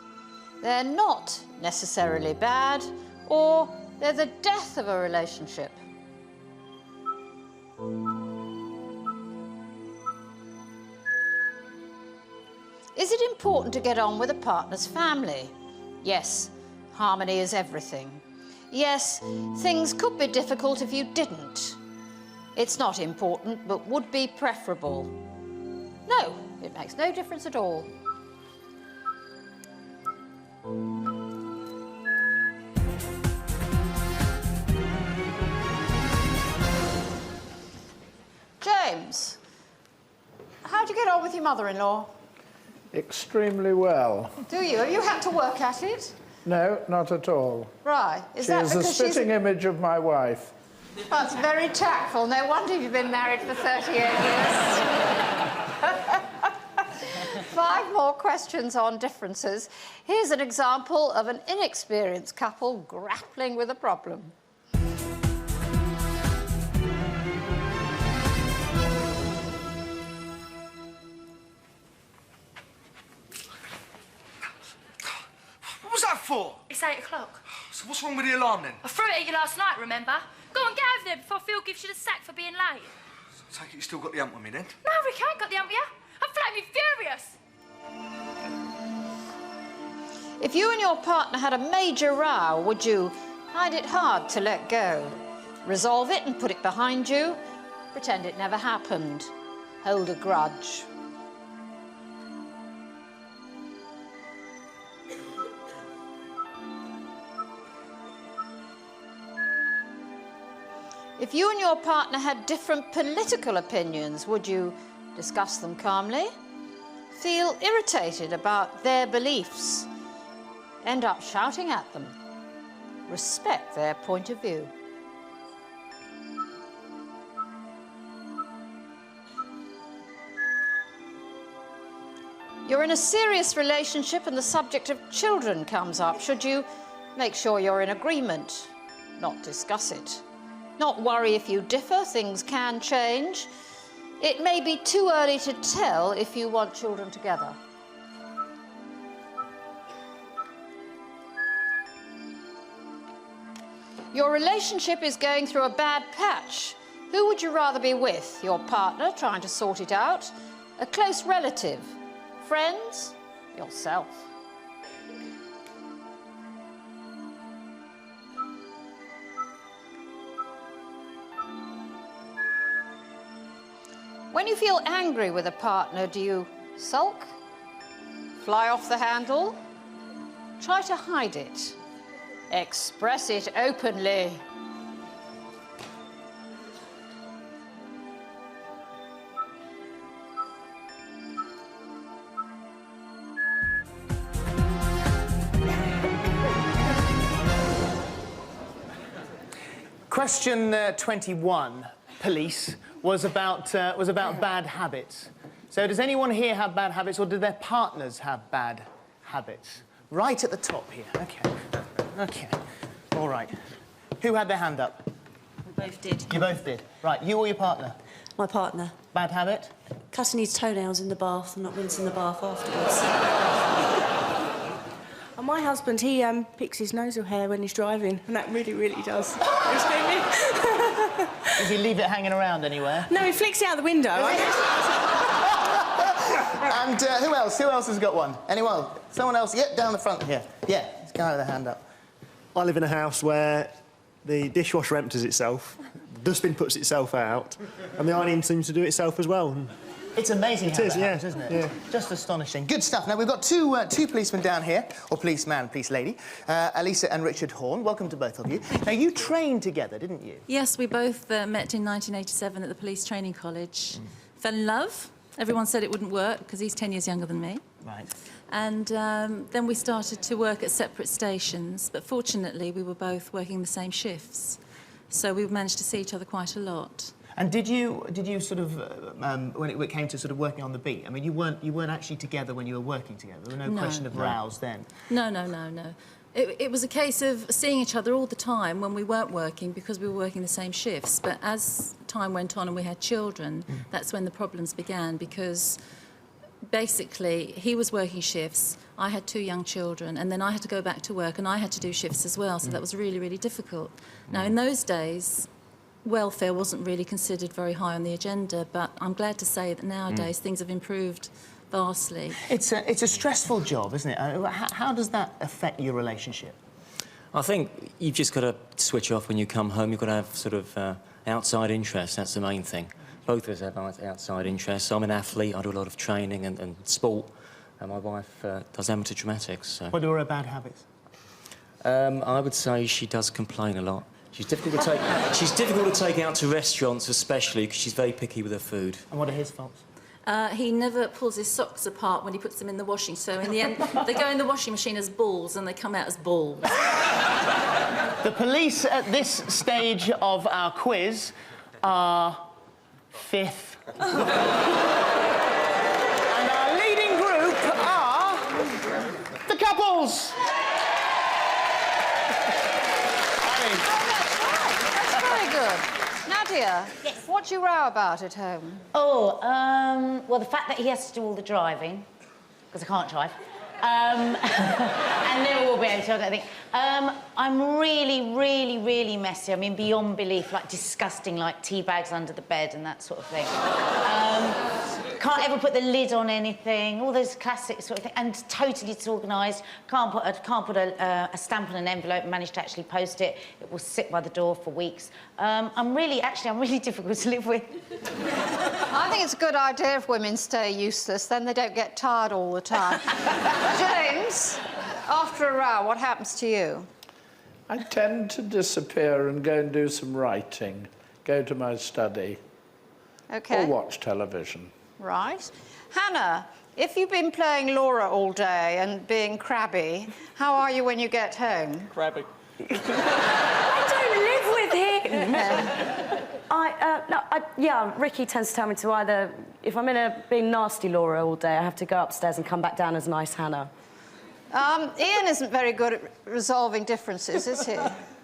They're not necessarily bad, or they're the death of a relationship. Is it important to get on with a partner's family? Yes, harmony is everything. Yes, things could be difficult if you didn't. It's not important, but would be preferable. No, it makes no difference at all. James, how do you get on with your mother-in-law? Extremely well. Do you? Have you had to work at it? No, not at all. Right. Is She that is a because spitting image of my wife. That's very tactful. No wonder you've been married for 38 years. 5 more questions on differences. Here's an example of an inexperienced couple grappling with a problem. What was that for? It's 8 o'clock. So what's wrong with the alarm then? I threw it at you last night, remember? Go on, get over there before Phil gives you the sack for being late. So take it you still got the hump with me then? No, Rick, I ain't got the hump with you. I'm flaming furious. If you and your partner had a major row, would you find it hard to let go? Resolve it and put it behind you? Pretend it never happened? Hold a grudge? If you and your partner had different political opinions, would you discuss them calmly? Feel irritated about their beliefs? End up shouting at them? Respect their point of view? You're in a serious relationship and the subject of children comes up. Should you make sure you're in agreement, not discuss it? Not worry if you differ, things can change. It may be too early to tell if you want children together. Your relationship is going through a bad patch. Who would you rather be with? Your partner trying to sort it out? A close relative? Friends? Yourself? When you feel angry with a partner, do you Sulk? Fly off the handle? Try to hide it. Express it openly. Question 21, police, was about bad habits. So does anyone here have bad habits, or do their partners have bad habits? Right at the top here. Okay. Okay. All right. Who had their hand up? We both did. You both did. Right. You or your partner? My partner. Bad habit? Cutting his toenails in the bath and not rinsing the bath afterwards. And my husband, he picks his nasal hair when he's driving, and that really, really does irritate me. Does he leave it hanging around anywhere? No, he flicks it out the window. And who else? Who else has got one? Anyone? Someone else? Yep, down the front here. Yeah, this guy with a hand up. I live in a house where the dishwasher empties itself, the dustbin puts itself out, and the ironing seems to do itself as well. It's amazing how that happens, isn't it? Yeah. Just astonishing. Good stuff. Now, we've got two policemen down here, or policeman, police lady, Alisa and Richard Horn. Welcome to both of you. Now, you trained together, didn't you? Yes, we both met in 1987 at the Police Training College. Fell in love. Everyone said it wouldn't work because he's 10 years younger than me. Right. And then we started to work at separate stations, but fortunately we were both working the same shifts. So we managed to see each other quite a lot. And did you sort of, when it came to sort of working on the beat, I mean, you weren't actually together when you were working together? There were no question of rows then? No. It was a case of seeing each other all the time when we weren't working because we were working the same shifts. But as time went on and we had children, that's when the problems began because basically he was working shifts, I had 2 young children, and then I had to go back to work and I had to do shifts as well, so that was really, really difficult. Now, in those days, welfare wasn't really considered very high on the agenda, but I'm glad to say that nowadays things have improved vastly. It's a stressful job, isn't it? How does that affect your relationship? I think you've just got to switch off when you come home. You've got to have sort of outside interests. That's the main thing. Both of us have outside interests. I'm an athlete. I do a lot of training and sport, and my wife does amateur dramatics. So. What are her bad habits? I would say she does complain a lot. She's difficult to take. She's difficult to take out to restaurants, especially because she's very picky with her food. And what are his faults? He never pulls his socks apart when he puts them in the washing, so in the end they go in the washing machine as balls and they come out as balls. The police at this stage of our quiz are 5th. And our leading group are the couples. That's very good. Nadia, what do you row about at home? Oh, well, the fact that he has to do all the driving, because I can't drive, and never will be able to, I don't think. I'm really, really, really messy. I mean, beyond belief, like disgusting, like tea bags under the bed and that sort of thing. Can't ever put the lid on anything, all those classic sort of things, and totally disorganised. Can't put a stamp on an envelope and manage to actually post it. It will sit by the door for weeks. I'm really difficult to live with. I think it's a good idea if women stay useless, then they don't get tired all the time. James, after a row, what happens to you? I tend to disappear and go and do some writing, go to my study, OK. or watch television. Right. Hannah, if you've been playing Laura all day and being crabby, how are you when you get home? Crabby. I don't live with him. Ricky tends to tell me to either, if I'm being nasty Laura all day, I have to go upstairs and come back down as nice Hannah. Ian isn't very good at resolving differences, is he?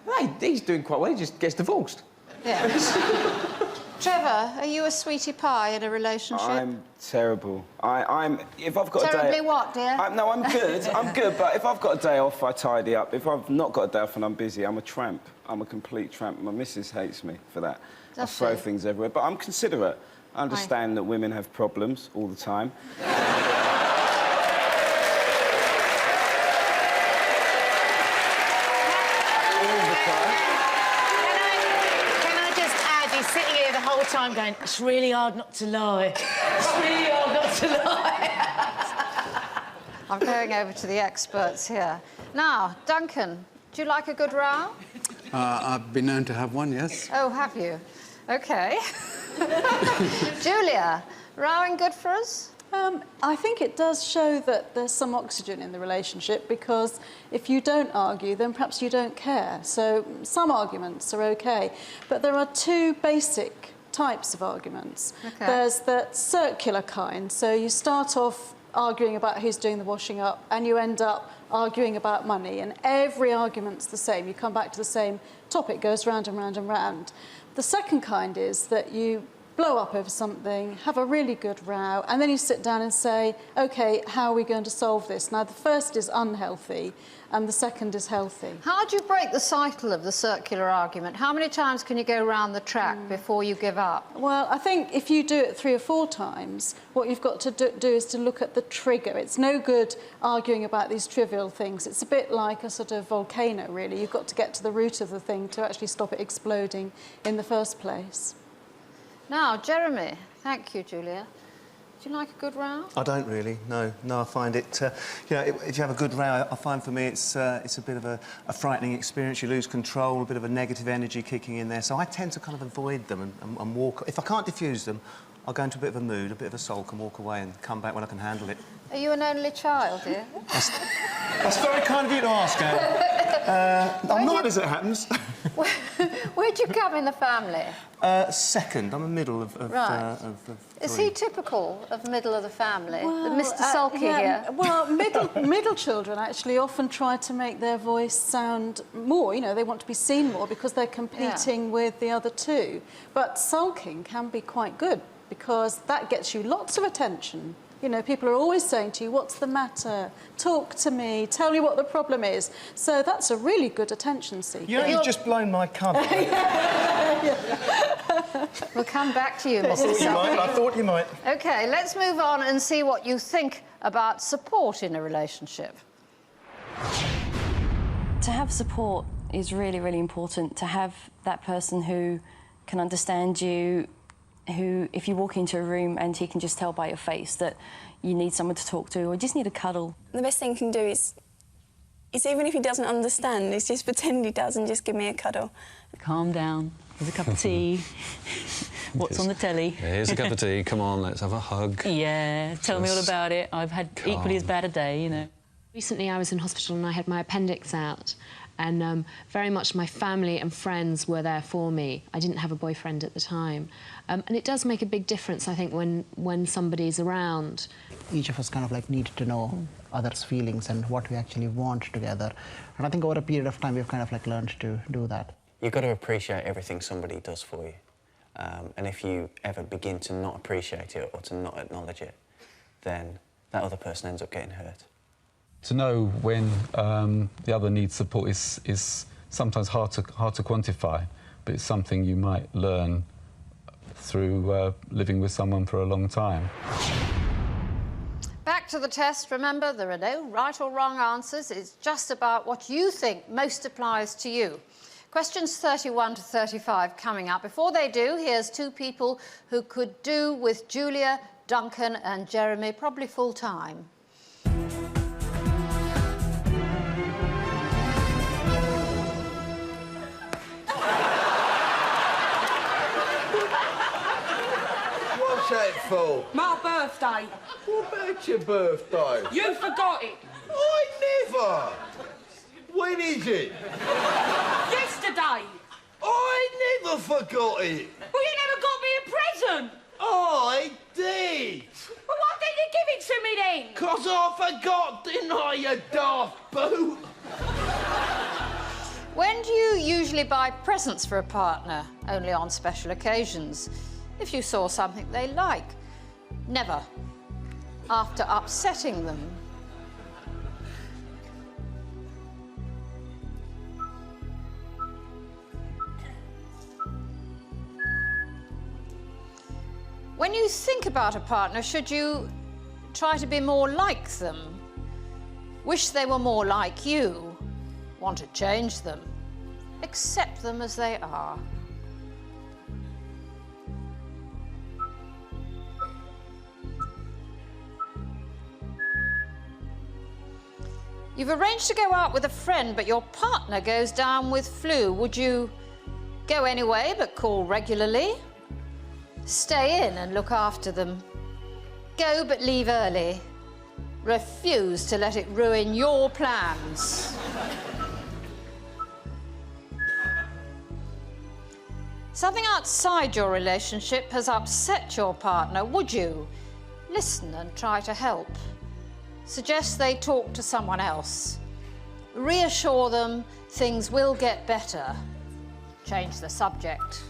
Right, he's doing quite well. He just gets divorced. Yeah. Trevor, are you a sweetie pie in a relationship? I'm terrible. If I've got a day... Terribly what, dear? No, I'm good. I'm good, but if I've got a day off, I tidy up. If I've not got a day off and I'm busy, I'm a tramp. I'm a complete tramp. My missus hates me for that. I throw things everywhere. But I'm considerate. I understand that women have problems all the time. the time going, it's really hard not to lie. It's really hard not to lie. I'm going over to the experts here. Now, Duncan, do you like a good row? I've been known to have one, yes. Oh, have you? OK. Julia, rowing good for us? I think it does show that there's some oxygen in the relationship, because if you don't argue, then perhaps you don't care. So some arguments are OK. But there are two basic types of arguments. Okay. There's the circular kind. So you start off arguing about who's doing the washing up, and you end up arguing about money. And every argument's the same. You come back to the same topic, goes round and round and round. The second kind is that you blow up over something, have a really good row, and then you sit down and say, OK, how are we going to solve this? Now, the first is unhealthy, and the second is healthy. How do you break the cycle of the circular argument? How many times can you go round the track before you give up? Well, I think if you do it 3 or 4 times, what you've got to do is to look at the trigger. It's no good arguing about these trivial things. It's a bit like a sort of volcano, really. You've got to get to the root of the thing to actually stop it exploding in the first place. Now, Jeremy. Thank you, Julia. Do you like a good row? I don't really, no. No, I find it, you know, if you have a good row, I find for me it's a bit of a frightening experience. You lose control, a bit of a negative energy kicking in there. So I tend to kind of avoid them and walk. If I can't diffuse them, I'll go into a bit of a mood, a bit of a sulk, and walk away and come back when I can handle it. Are you an only child, dear? That's very kind of you to ask, Anne. I'm not, as it happens. Where'd you come in the family? Second. I'm a middle of Right. Is he typical of middle of the family? Mr. Sulky here? Well, middle children actually often try to make their voice sound more. You know, they want to be seen more because they're competing with the other two. But sulking can be quite good because that gets you lots of attention. You know, people are always saying to you, what's the matter? Talk to me, tell me what the problem is. So that's a really good attention seeker. You know, you've just blown my cover. We'll come back to you, I Mr. Sulky. I thought you might. OK, let's move on and see what you think about support in a relationship. To have support is really, really important. To have that person who can understand you, who, if you walk into a room and he can just tell by your face that you need someone to talk to or just need a cuddle. The best thing you can do is even if he doesn't understand, is just pretend he does and just give me a cuddle. Calm down. Here's a cup of tea. What's on the telly? Here's a cup of tea. Come on, let's have a hug. Yeah, tell me all about it. I've had equally as bad a day, you know. Recently I was in hospital and I had my appendix out, and very much my family and friends were there for me. I didn't have a boyfriend at the time. And it does make a big difference, I think, when somebody's around. Each of us kind of like need to know others' feelings and what we actually want together. And I think over a period of time we've kind of like learned to do that. You've got to appreciate everything somebody does for you. And if you ever begin to not appreciate it or to not acknowledge it, then that other person ends up getting hurt. To know when the other needs support is sometimes hard to quantify, but it's something you might learn through living with someone for a long time. Back to the test. Remember, there are no right or wrong answers. It's just about what you think most applies to you. Questions 31 to 35 coming up. Before they do, here's 2 people who could do with Julia, Duncan and Jeremy probably full time. What's that for? My birthday. What about your birthday? You forgot it. I never. When is it? Yesterday. I never forgot it. Well, you never got me a present. I did. Well, why didn't you give it to me then? 'Cause I forgot, didn't I, you daft boot? When do you usually buy presents for a partner? Only on special occasions. If you saw something they like. Never. After upsetting them. When you think about a partner, should you try to be more like them? Wish they were more like you? Want to change them? Accept them as they are? You've arranged to go out with a friend, but your partner goes down with flu. Would you go anyway, but call regularly? Stay in and look after them. Go, but leave early. Refuse to let it ruin your plans. Something outside your relationship has upset your partner. Would you listen and try to help? Suggest they talk to someone else. Reassure them things will get better. Change the subject.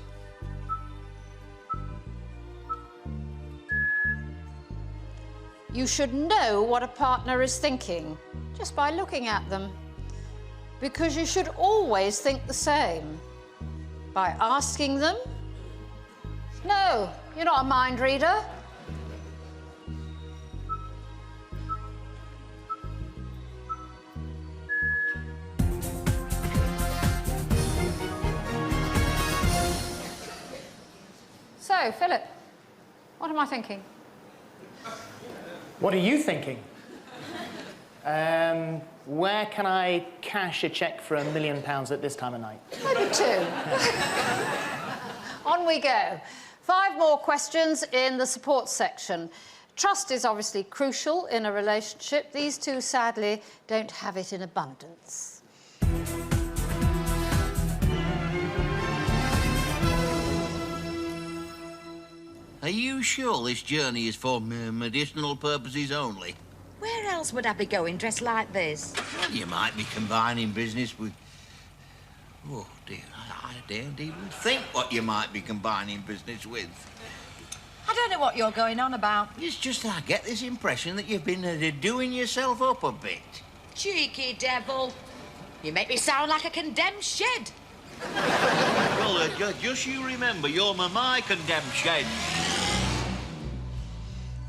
You should know what a partner is thinking just by looking at them, because you should always think the same. By asking them? No, you're not a mind reader. So, Philip, what am I thinking? What are you thinking? Where can I cash a cheque for £1 million at this time of night? Maybe 2. On we go. 5 more questions in the support section. Trust is obviously crucial in a relationship. These two, sadly, don't have it in abundance. Are you sure this journey is for medicinal purposes only? Where else would I be going dressed like this? Well, you might be combining business with... Oh, dear, I daren't even think what you might be combining business with. I don't know what you're going on about. It's just that I get this impression that you've been doing yourself up a bit. Cheeky devil. You make me sound like a condemned shed. Well, just you remember, you're my condemned shed.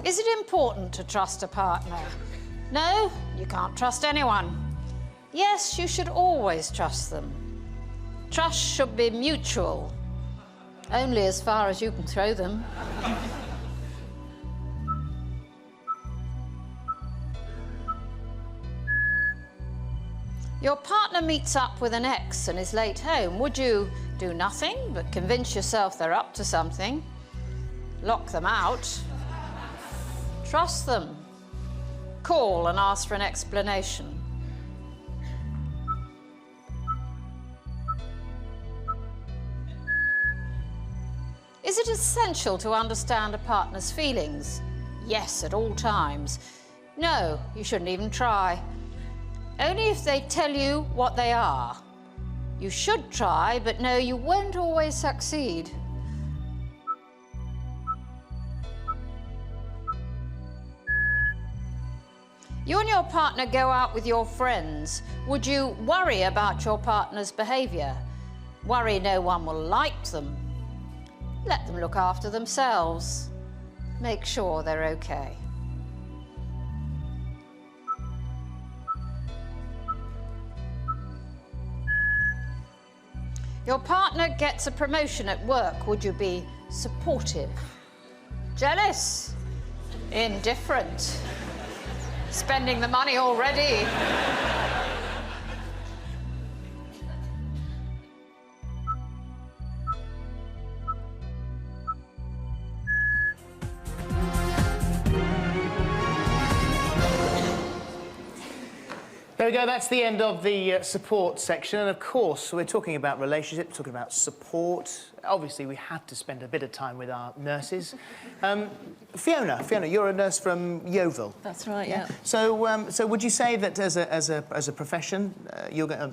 Is it important to trust a partner? No, you can't trust anyone. Yes, you should always trust them. Trust should be mutual, only as far as you can throw them. Your partner meets up with an ex and is late home. Would you do nothing but convince yourself they're up to something? Lock them out? Trust them. Call and ask for an explanation. Is it essential to understand a partner's feelings? Yes, at all times. No, you shouldn't even try. Only if they tell you what they are. You should try, but no, you won't always succeed. You and your partner go out with your friends. Would you worry about your partner's behaviour? Worry no one will like them. Let them look after themselves. Make sure they're okay. Your partner gets a promotion at work. Would you be supportive? Jealous? Indifferent? Spending the money already? There we go, that's the end of the support section. And of course, we're talking about relationships, talking about support. Obviously, we had to spend a bit of time with our nurses. Fiona, you're a nurse from Yeovil. That's right, yeah. So, so would you say that as a profession,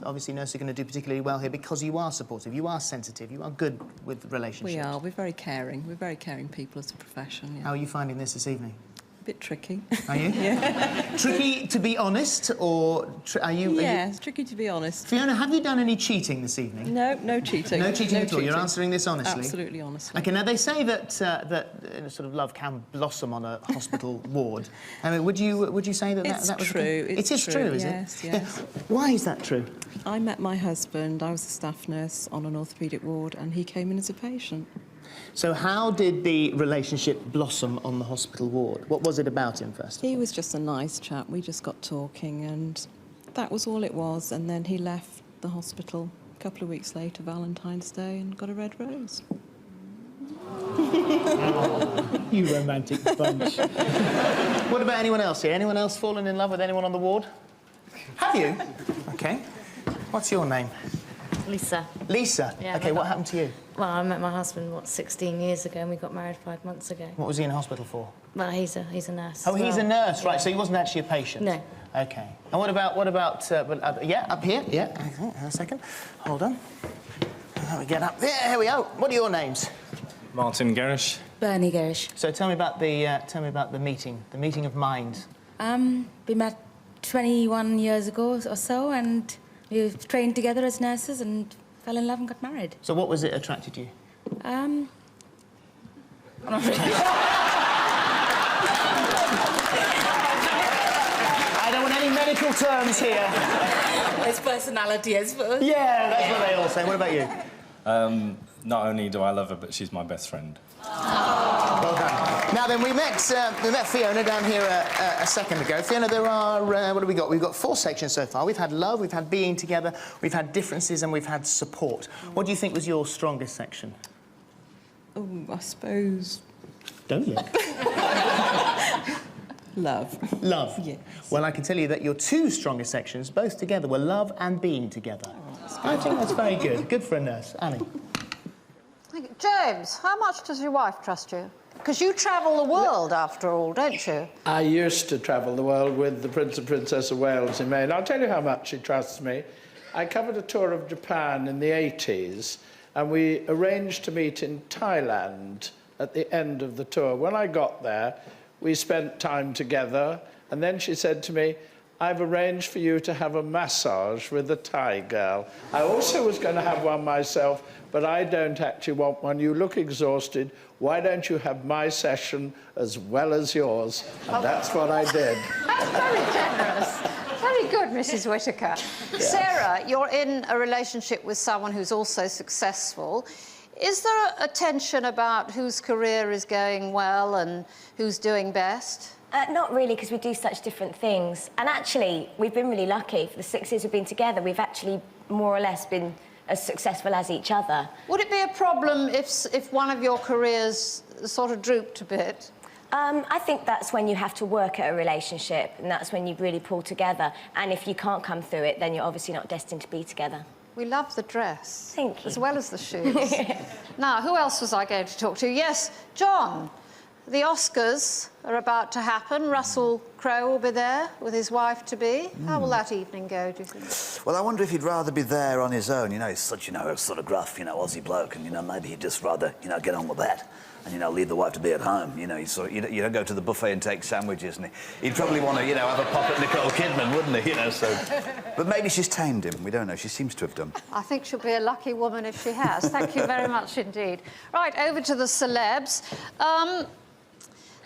obviously nurses are going to do particularly well here because you are supportive, you are sensitive, you are good with relationships? We are. We're very caring. We're very caring people as a profession, yeah. How are you finding this evening? A bit tricky. Are you? Yeah. Tricky to be honest, or are you? Yeah, it's tricky to be honest. Fiona, have you done any cheating this evening? No, no cheating. No cheating at all. You're answering this honestly. Absolutely honestly. Okay. Now they say that sort of love can blossom on a hospital ward. I mean, would you say that It's that was true. It is true, is yes, it? Yes. Yeah. Why is that true? I met my husband. I was a staff nurse on an orthopaedic ward, and he came in as a patient. So how did the relationship blossom on the hospital ward? What was it about him first? He was just a nice chap. We just got talking, and that was all it was. And then he left the hospital a couple of weeks later, Valentine's Day, and got a red rose. You romantic bunch. What about anyone else here? Anyone else fallen in love with anyone on the ward? Have you? OK. What's your name? Lisa. Lisa? Yeah, OK, what happened to you? Well, I met my husband, 16 years ago, and we got married 5 months ago. What was he in hospital for? Well, he's a nurse. Oh, he's a nurse, right, Yeah. so he wasn't actually a patient? No. OK. And what about, yeah, up here? Yeah, a second. Hold on. We get up there, here we go. What are your names? Martin Garish. Bernie Garish. So tell me about the meeting of minds. We met 21 years ago or so, and we trained together as nurses and fell in love and got married. So what was it attracted you? I'm not really I don't want any medical terms here. His personality, I suppose. Yeah, that's what they all say. What about you? Not only do I love her, but she's my best friend. Well done. Now then, we met Fiona down here a second ago. Fiona, there are, what have we got? We've got 4 sections so far. We've had love, we've had being together, we've had differences, and we've had support. What do you think was your strongest section? Oh, I suppose... Don't you? Love. Love? Yes. Well, I can tell you that your 2 strongest sections, both together, were love and being together. I think that's very good. Good for a nurse. Annie? James, how much does your wife trust you? Because you travel the world, after all, don't you? I used to travel the world with the Prince and Princess of Wales in May, and I'll tell you how much she trusts me. I covered a tour of Japan in the 80s, and we arranged to meet in Thailand at the end of the tour. When I got there, we spent time together, and then she said to me, I've arranged for you to have a massage with a Thai girl. I also was going to have one myself, but I don't actually want one. You look exhausted. Why don't you have my session as well as yours? And that's what I did. That's very generous. Very good, Mrs. Whittaker. Sarah, you're in a relationship with someone who's also successful. Is there a tension about whose career is going well and who's doing best? Not really, because we do such different things. And actually, we've been really lucky. For the 6 years we've been together, we've actually more or less been as successful as each other. Would it be a problem if one of your careers sort of drooped a bit? I think that's when you have to work at a relationship, and that's when you really pull together. And if you can't come through it, then you're obviously not destined to be together. We love the dress. Thank you. As well as the shoes. Now, who else was I going to talk to? Yes, John. The Oscars are about to happen. Russell Crowe will be there with his wife-to-be. How will that evening go, do you think? Well, I wonder if he'd rather be there on his own. You know, he's such, a sort of gruff, Aussie bloke, and, maybe he'd just rather, get on with that and, leave the wife-to-be at home. You don't go to the buffet and take sandwiches, and he'd probably want to, have a pop at Nicole Kidman, wouldn't he, so... But maybe she's tamed him. We don't know. She seems to have done. I think she'll be a lucky woman if she has. Thank you very much indeed. Right, over to the celebs.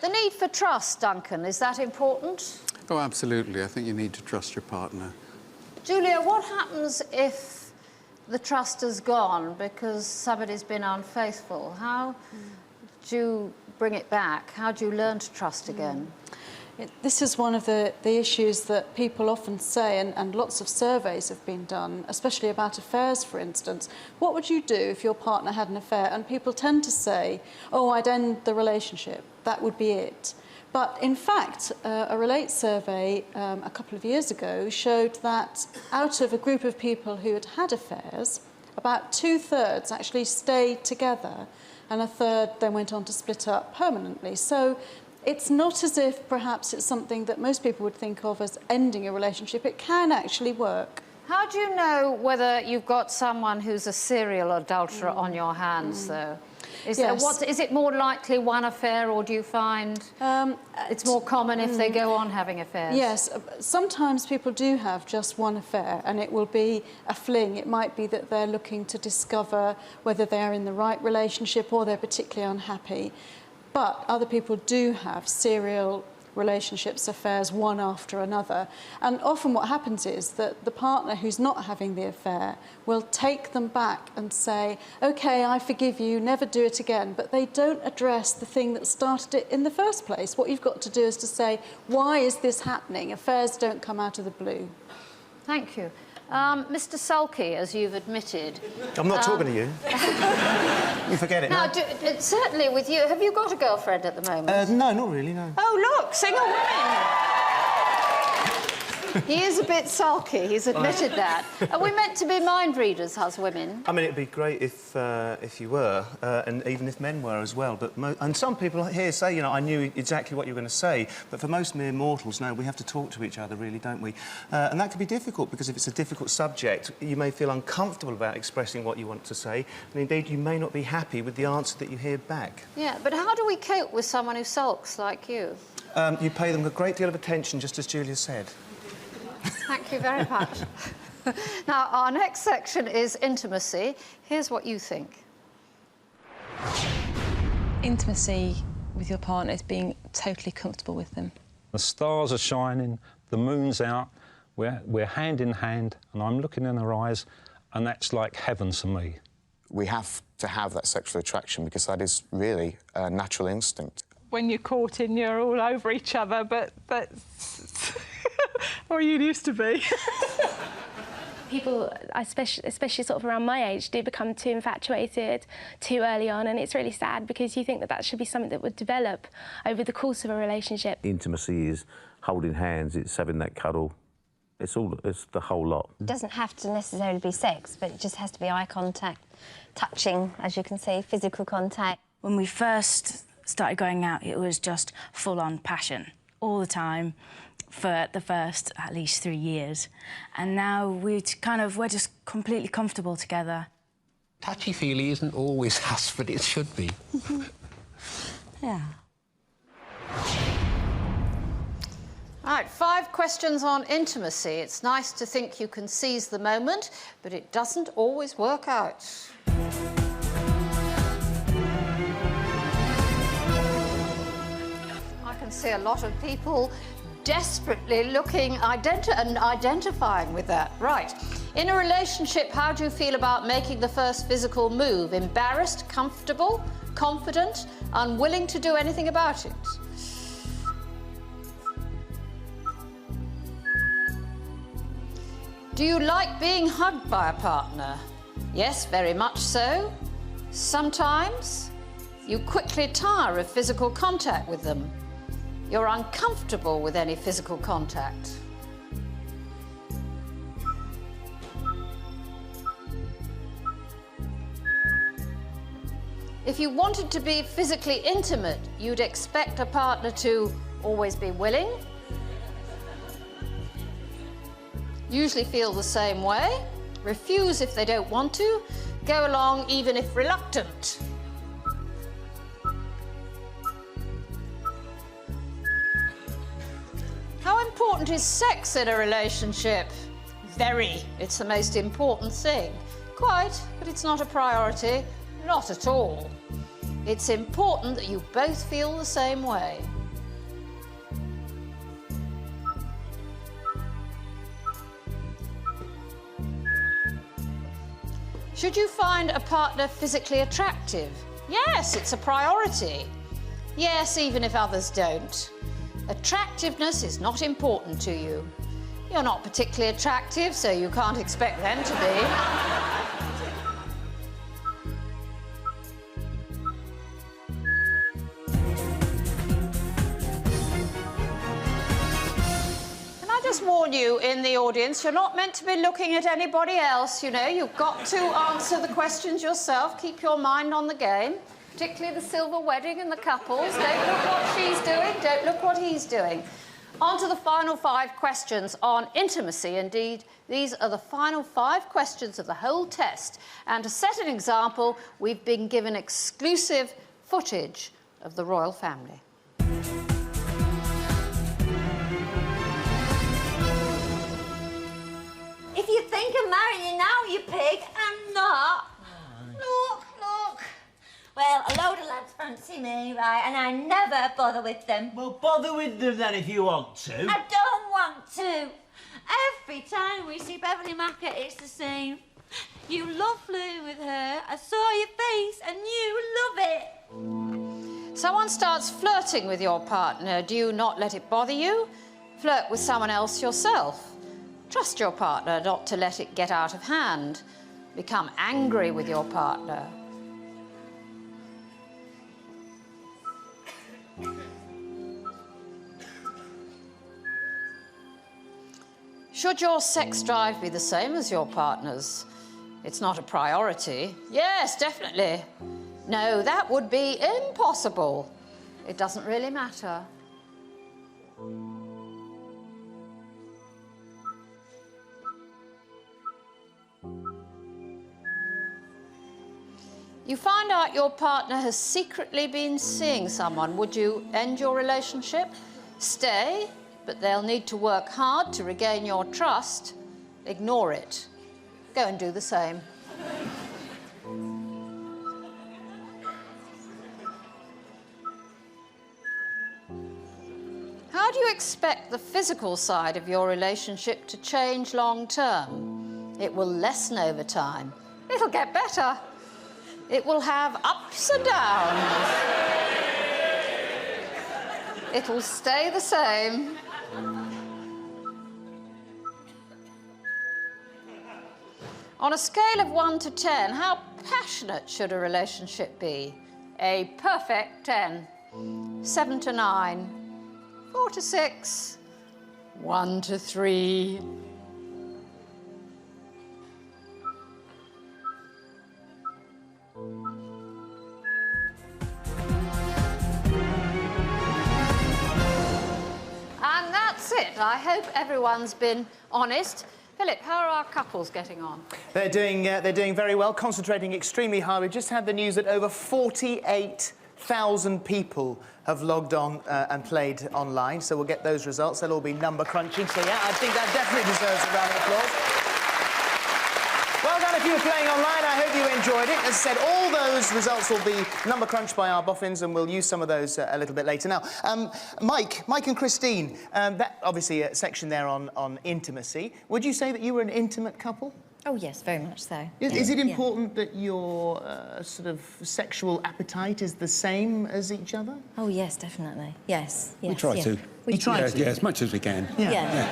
The need for trust, Duncan, is that important? Oh, absolutely. I think you need to trust your partner. Julia, what happens if the trust has gone because somebody's been unfaithful? How do you bring it back? How do you learn to trust again? This is one of the issues that people often say, and lots of surveys have been done, especially about affairs, for instance. What would you do if your partner had an affair? And people tend to say, oh, I'd end the relationship. That would be it. But in fact, a Relate survey a couple of years ago showed that out of a group of people who had had affairs, about 2/3 actually stayed together, and a third then went on to split up permanently. So it's not as if perhaps it's something that most people would think of as ending a relationship. It can actually work. How do you know whether you've got someone who's a serial adulterer on your hands, though? Is it more likely one affair, or do you find it's more common if they go on having affairs? Yes, sometimes people do have just one affair, and it will be a fling. It might be that they're looking to discover whether they're in the right relationship or they're particularly unhappy. But other people do have serial relationships, affairs, one after another. And often what happens is that the partner who's not having the affair will take them back and say, OK, I forgive you, never do it again. But they don't address the thing that started it in the first place. What you've got to do is to say, why is this happening? Affairs don't come out of the blue. Thank you. Mr. Sulky, as you've admitted... I'm not talking to you. You forget it now. now. Certainly with you. Have you got a girlfriend at the moment? No, not really, no. Oh, look, single women! He is a bit sulky, he's admitted that. Are we meant to be mind readers, us women? I mean, it'd be great if you were, and even if men were as well. But and some people here say, you know, I knew exactly what you were going to say. But for most mere mortals, no, we have to talk to each other, really, don't we? And that can be difficult because if it's a difficult subject, you may feel uncomfortable about expressing what you want to say, and indeed you may not be happy with the answer that you hear back. Yeah, but how do we cope with someone who sulks like you? You pay them a great deal of attention, just as Julia said. Thank you very much. Now, our next section is intimacy. Here's what you think. Intimacy with your partner is being totally comfortable with them. The stars are shining, the moon's out, we're hand in hand, and I'm looking in her eyes, and that's like heaven to me. We have to have that sexual attraction because that is really a natural instinct. When you're courting, you're all over each other, but or you used to be. People, especially sort of around my age, do become too infatuated too early on, and it's really sad because you think that that should be something that would develop over the course of a relationship. Intimacy is holding hands, it's having that cuddle. It's the whole lot. It doesn't have to necessarily be sex, but it just has to be eye contact, touching, as you can see, physical contact. When we first started going out, it was just full-on passion all the time for the first at least 3 years. And now we're just completely comfortable together. Touchy-feely isn't always us, but it should be. Yeah. All right, 5 questions on intimacy. It's nice to think you can seize the moment, but it doesn't always work out. I can see a lot of people desperately looking and identifying with that. Right. In a relationship, how do you feel about making the first physical move? Embarrassed, comfortable, confident, unwilling to do anything about it? Do you like being hugged by a partner? Yes, very much so. Sometimes you quickly tire of physical contact with them. You're uncomfortable with any physical contact. If you wanted to be physically intimate, you'd expect a partner to always be willing, usually feel the same way, refuse if they don't want to, go along even if reluctant. How important is sex in a relationship? Very. It's the most important thing. Quite, but it's not a priority. Not at all. It's important that you both feel the same way. Should you find a partner physically attractive? Yes, it's a priority. Yes, even if others don't. Attractiveness is not important to you. You're not particularly attractive, so you can't expect them to be. Can I just warn you in the audience, you're not meant to be looking at anybody else, you know. You've got to answer the questions yourself. Keep your mind on the game. Particularly the silver wedding and the couples. Don't look what she's doing, don't look what he's doing. On to the final 5 questions on intimacy. Indeed, these are the final 5 questions of the whole test. And to set an example, we've been given exclusive footage of the royal family. If you think I'm marrying you now, you pig, I'm not. Look. Well, a load of lads fancy me, right, and I never bother with them. Well, bother with them then if you want to. I don't want to. Every time we see Beverly Macker, it's the same. You love flirting with her. I saw your face and you love it. Someone starts flirting with your partner. Do you not let it bother you? Flirt with someone else yourself. Trust your partner not to let it get out of hand. Become angry with your partner. Should your sex drive be the same as your partner's? It's not a priority. Yes, definitely. No, that would be impossible. It doesn't really matter. You find out your partner has secretly been seeing someone. Would you end your relationship? Stay, but they'll need to work hard to regain your trust. Ignore it. Go and do the same. How do you expect the physical side of your relationship to change long term? It will lessen over time. It'll get better. It will have ups and downs. It'll stay the same. On a scale of 1 to 10, how passionate should a relationship be? A perfect 10. 7 to 9. 4 to 6. 1 to 3. And that's it. I hope everyone's been honest. Philip, how are our couples getting on? They're doing very well, concentrating extremely hard. We've just had the news that over 48,000 people have logged on and played online, so we'll get those results. They'll all be number crunching, so yeah, I think that definitely deserves a round of applause. Well done if you were playing online. I hope you enjoyed it. As I said, all those results will be number crunched by our boffins, and we'll use some of those a little bit later. Now, Mike and Christine, that obviously a section there on intimacy. Would you say that you were an intimate couple? Oh, yes, very much so. Is it important that your sort of sexual appetite is the same as each other? Oh, yes, definitely. Yes. We try to. We try to. Yeah, as much as we can. Yeah.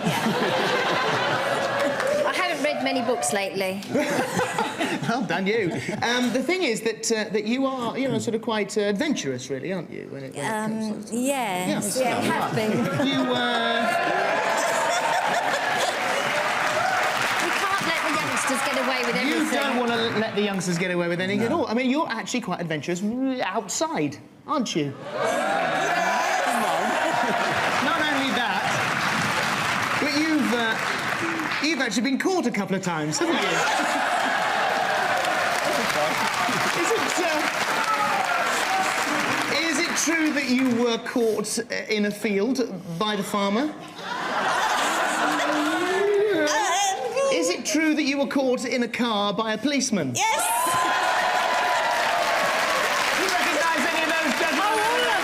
I haven't read many books lately. Well done, you. The thing is that you are, sort of quite adventurous, really, aren't you? When it comes to... Yes. Yeah, I have been. You, Get away with everything. You don't want to let the youngsters get away with anything at all. I mean, you're actually quite adventurous outside, aren't you? Not only that, but you've actually been caught a couple of times, haven't you? Is it true that you were caught in a field by the farmer? Is it true that you were caught in a car by a policeman? Yes! Do you recognise any of those gentlemen? All of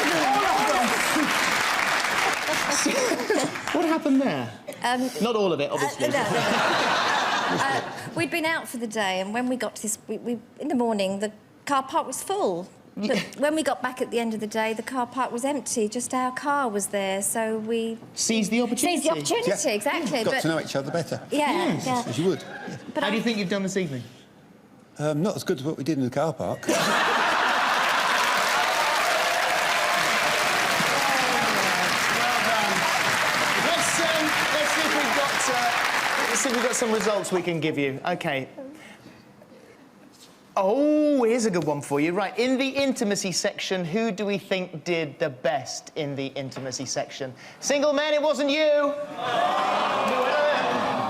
them! What happened there? Not all of it, obviously. No. We'd been out for the day, and when we got to this... we in the morning, the car park was full. But when we got back at the end of the day, the car park was empty. Just our car was there, so we... Seized the opportunity. Seized the opportunity, exactly. Got to know each other better. Yeah. As you would. But how do you think you've done this evening? Not as good as what we did in the car park. Let's see if we've got some results we can give you. OK. Oh, here's a good one for you. Right, in the intimacy section, who do we think did the best in the intimacy section? Single men, it wasn't you.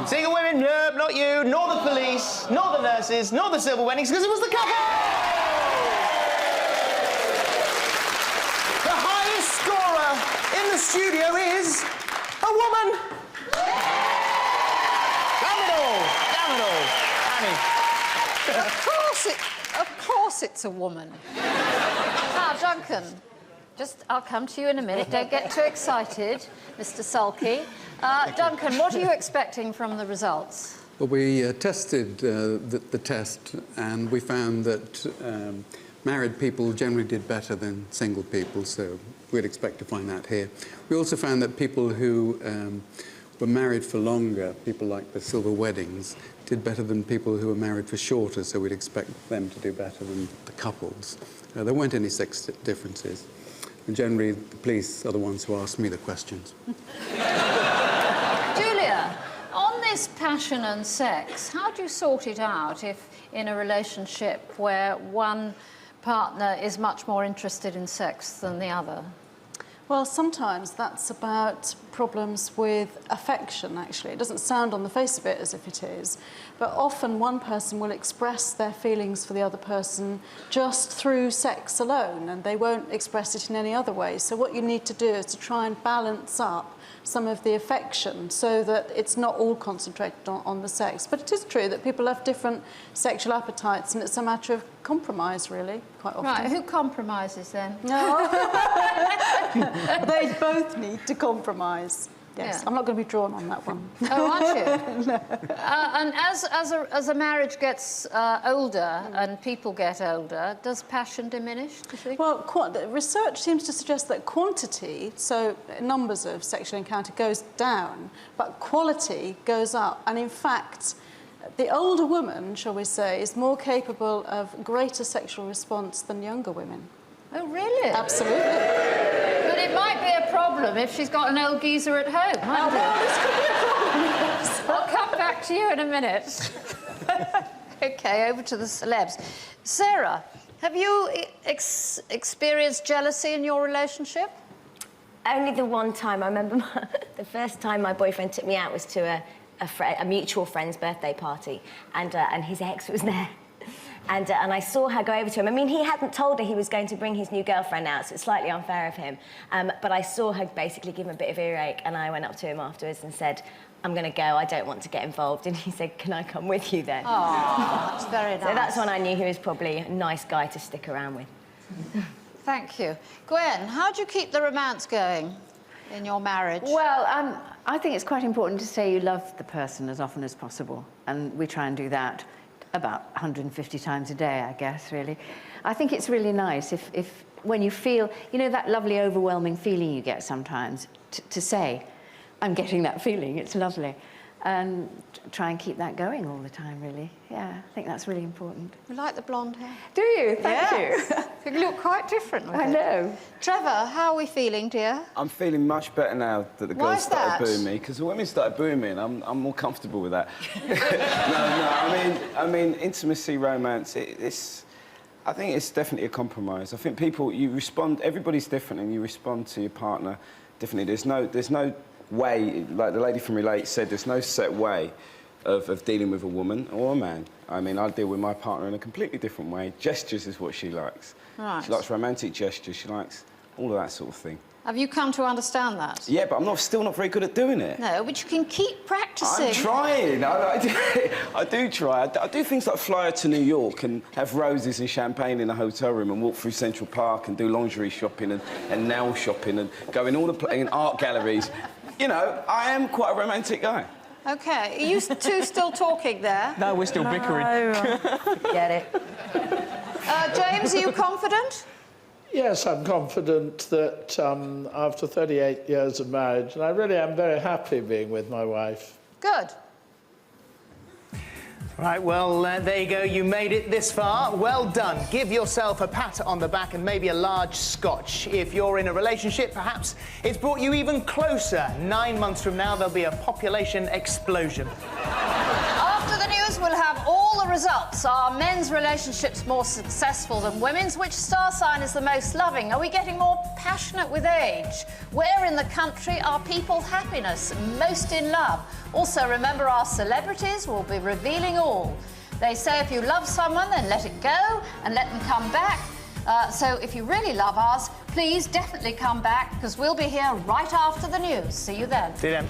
Single women, nope, not you. Nor the police, nor the nurses, nor the silver weddings, because it was the couple! The highest scorer in the studio is a woman. Damn it all, Annie. Of course it's a woman. Now, Duncan, I'll come to you in a minute. Don't get too excited, Mr. Sulky. Duncan, what are you expecting from the results? Well, we tested the test, and we found that married people generally did better than single people, so we'd expect to find that here. We also found that people who were married for longer, people like the silver weddings, did better than people who were married for shorter, so we'd expect them to do better than the couples. There weren't any sex differences. And generally, the police are the ones who ask me the questions. Julia, on this passion and sex, how do you sort it out if in a relationship where one partner is much more interested in sex than the other? Well, sometimes that's about problems with affection, actually. It doesn't sound on the face of it as if it is, but often one person will express their feelings for the other person just through sex alone, and they won't express it in any other way. So what you need to do is to try and balance up some of the affection so that it's not all concentrated on the sex. But it is true that people have different sexual appetites, and it's a matter of compromise, really, quite often. Right, who compromises then? No. They both need to compromise. Yes, Yeah. I'm not going to be drawn on that one. Oh, aren't you? No. And as a marriage gets older and people get older, does passion diminish, do you think? Well, research seems to suggest that quantity, so numbers of sexual encounter, goes down, but quality goes up. And in fact, the older woman, shall we say, is more capable of greater sexual response than younger women. Oh, really? Absolutely. But it might be a problem if she's got an old geezer at home, mightn't it? This could be a problem. I'll come back to you in a minute. OK, over to the celebs. Sarah, have you experienced jealousy in your relationship? Only the one time. I remember the first time my boyfriend took me out was to a mutual friend's birthday party, and his ex was there. And I saw her go over to him. I mean, he hadn't told her he was going to bring his new girlfriend out, so it's slightly unfair of him. But I saw her basically give him a bit of earache, and I went up to him afterwards and said, I'm going to go, I don't want to get involved. And he said, can I come with you then? Oh, that's very nice. So that's when I knew he was probably a nice guy to stick around with. Thank you. Gwen, how do you keep the romance going in your marriage? Well, I think it's quite important to say you love the person as often as possible, and we try and do that about 150 times a day, I guess, really. I think it's really nice if when you feel, you know, that lovely overwhelming feeling you get sometimes, to say, I'm getting that feeling, it's lovely. And try and keep that going all the time, really. Yeah, I think that's really important. You like the blonde hair? Do you? Thank you. You look quite different with I it. know. Trevor, how are we feeling, dear? I'm feeling much better now that the Why girls is started that? booing me, because the women started booing me, and I'm more comfortable with that. I mean, intimacy, romance, I think it's definitely a compromise. I think you respond, everybody's different, and you respond to your partner differently. There's no way, like the lady from Relate said, there's no set way of dealing with a woman or a man. I mean, I deal with my partner in a completely different way. Gestures is what she likes. Right. She likes romantic gestures. She likes all of that sort of thing. Have you come to understand that? Yeah, but I'm still not very good at doing it. No, but you can keep practicing. I'm trying. I do try. I do things like fly to New York and have roses and champagne in a hotel room and walk through Central Park and do lingerie shopping and nail shopping and go in all in art galleries. You know, I am quite a romantic guy. OK. Are you two still talking there? No, we're still bickering. Get it. James, are you confident? Yes, I'm confident that after 38 years of marriage, and I really am very happy being with my wife. Good. Right, well, there you go. You made it this far. Well done. Give yourself a pat on the back and maybe a large scotch. If you're in a relationship, perhaps it's brought you even closer. 9 months from now, there'll be a population explosion. After the news, we'll have all the results. Are men's relationships more successful than women's? Which star sign is the most loving? Are we getting more passionate with age? Where in the country are people happiness most in love? Also, remember our celebrities will be revealing all. They say if you love someone, then let it go and let them come back. So if you really love us, please definitely come back, because we'll be here right after the news. See you then. See you then.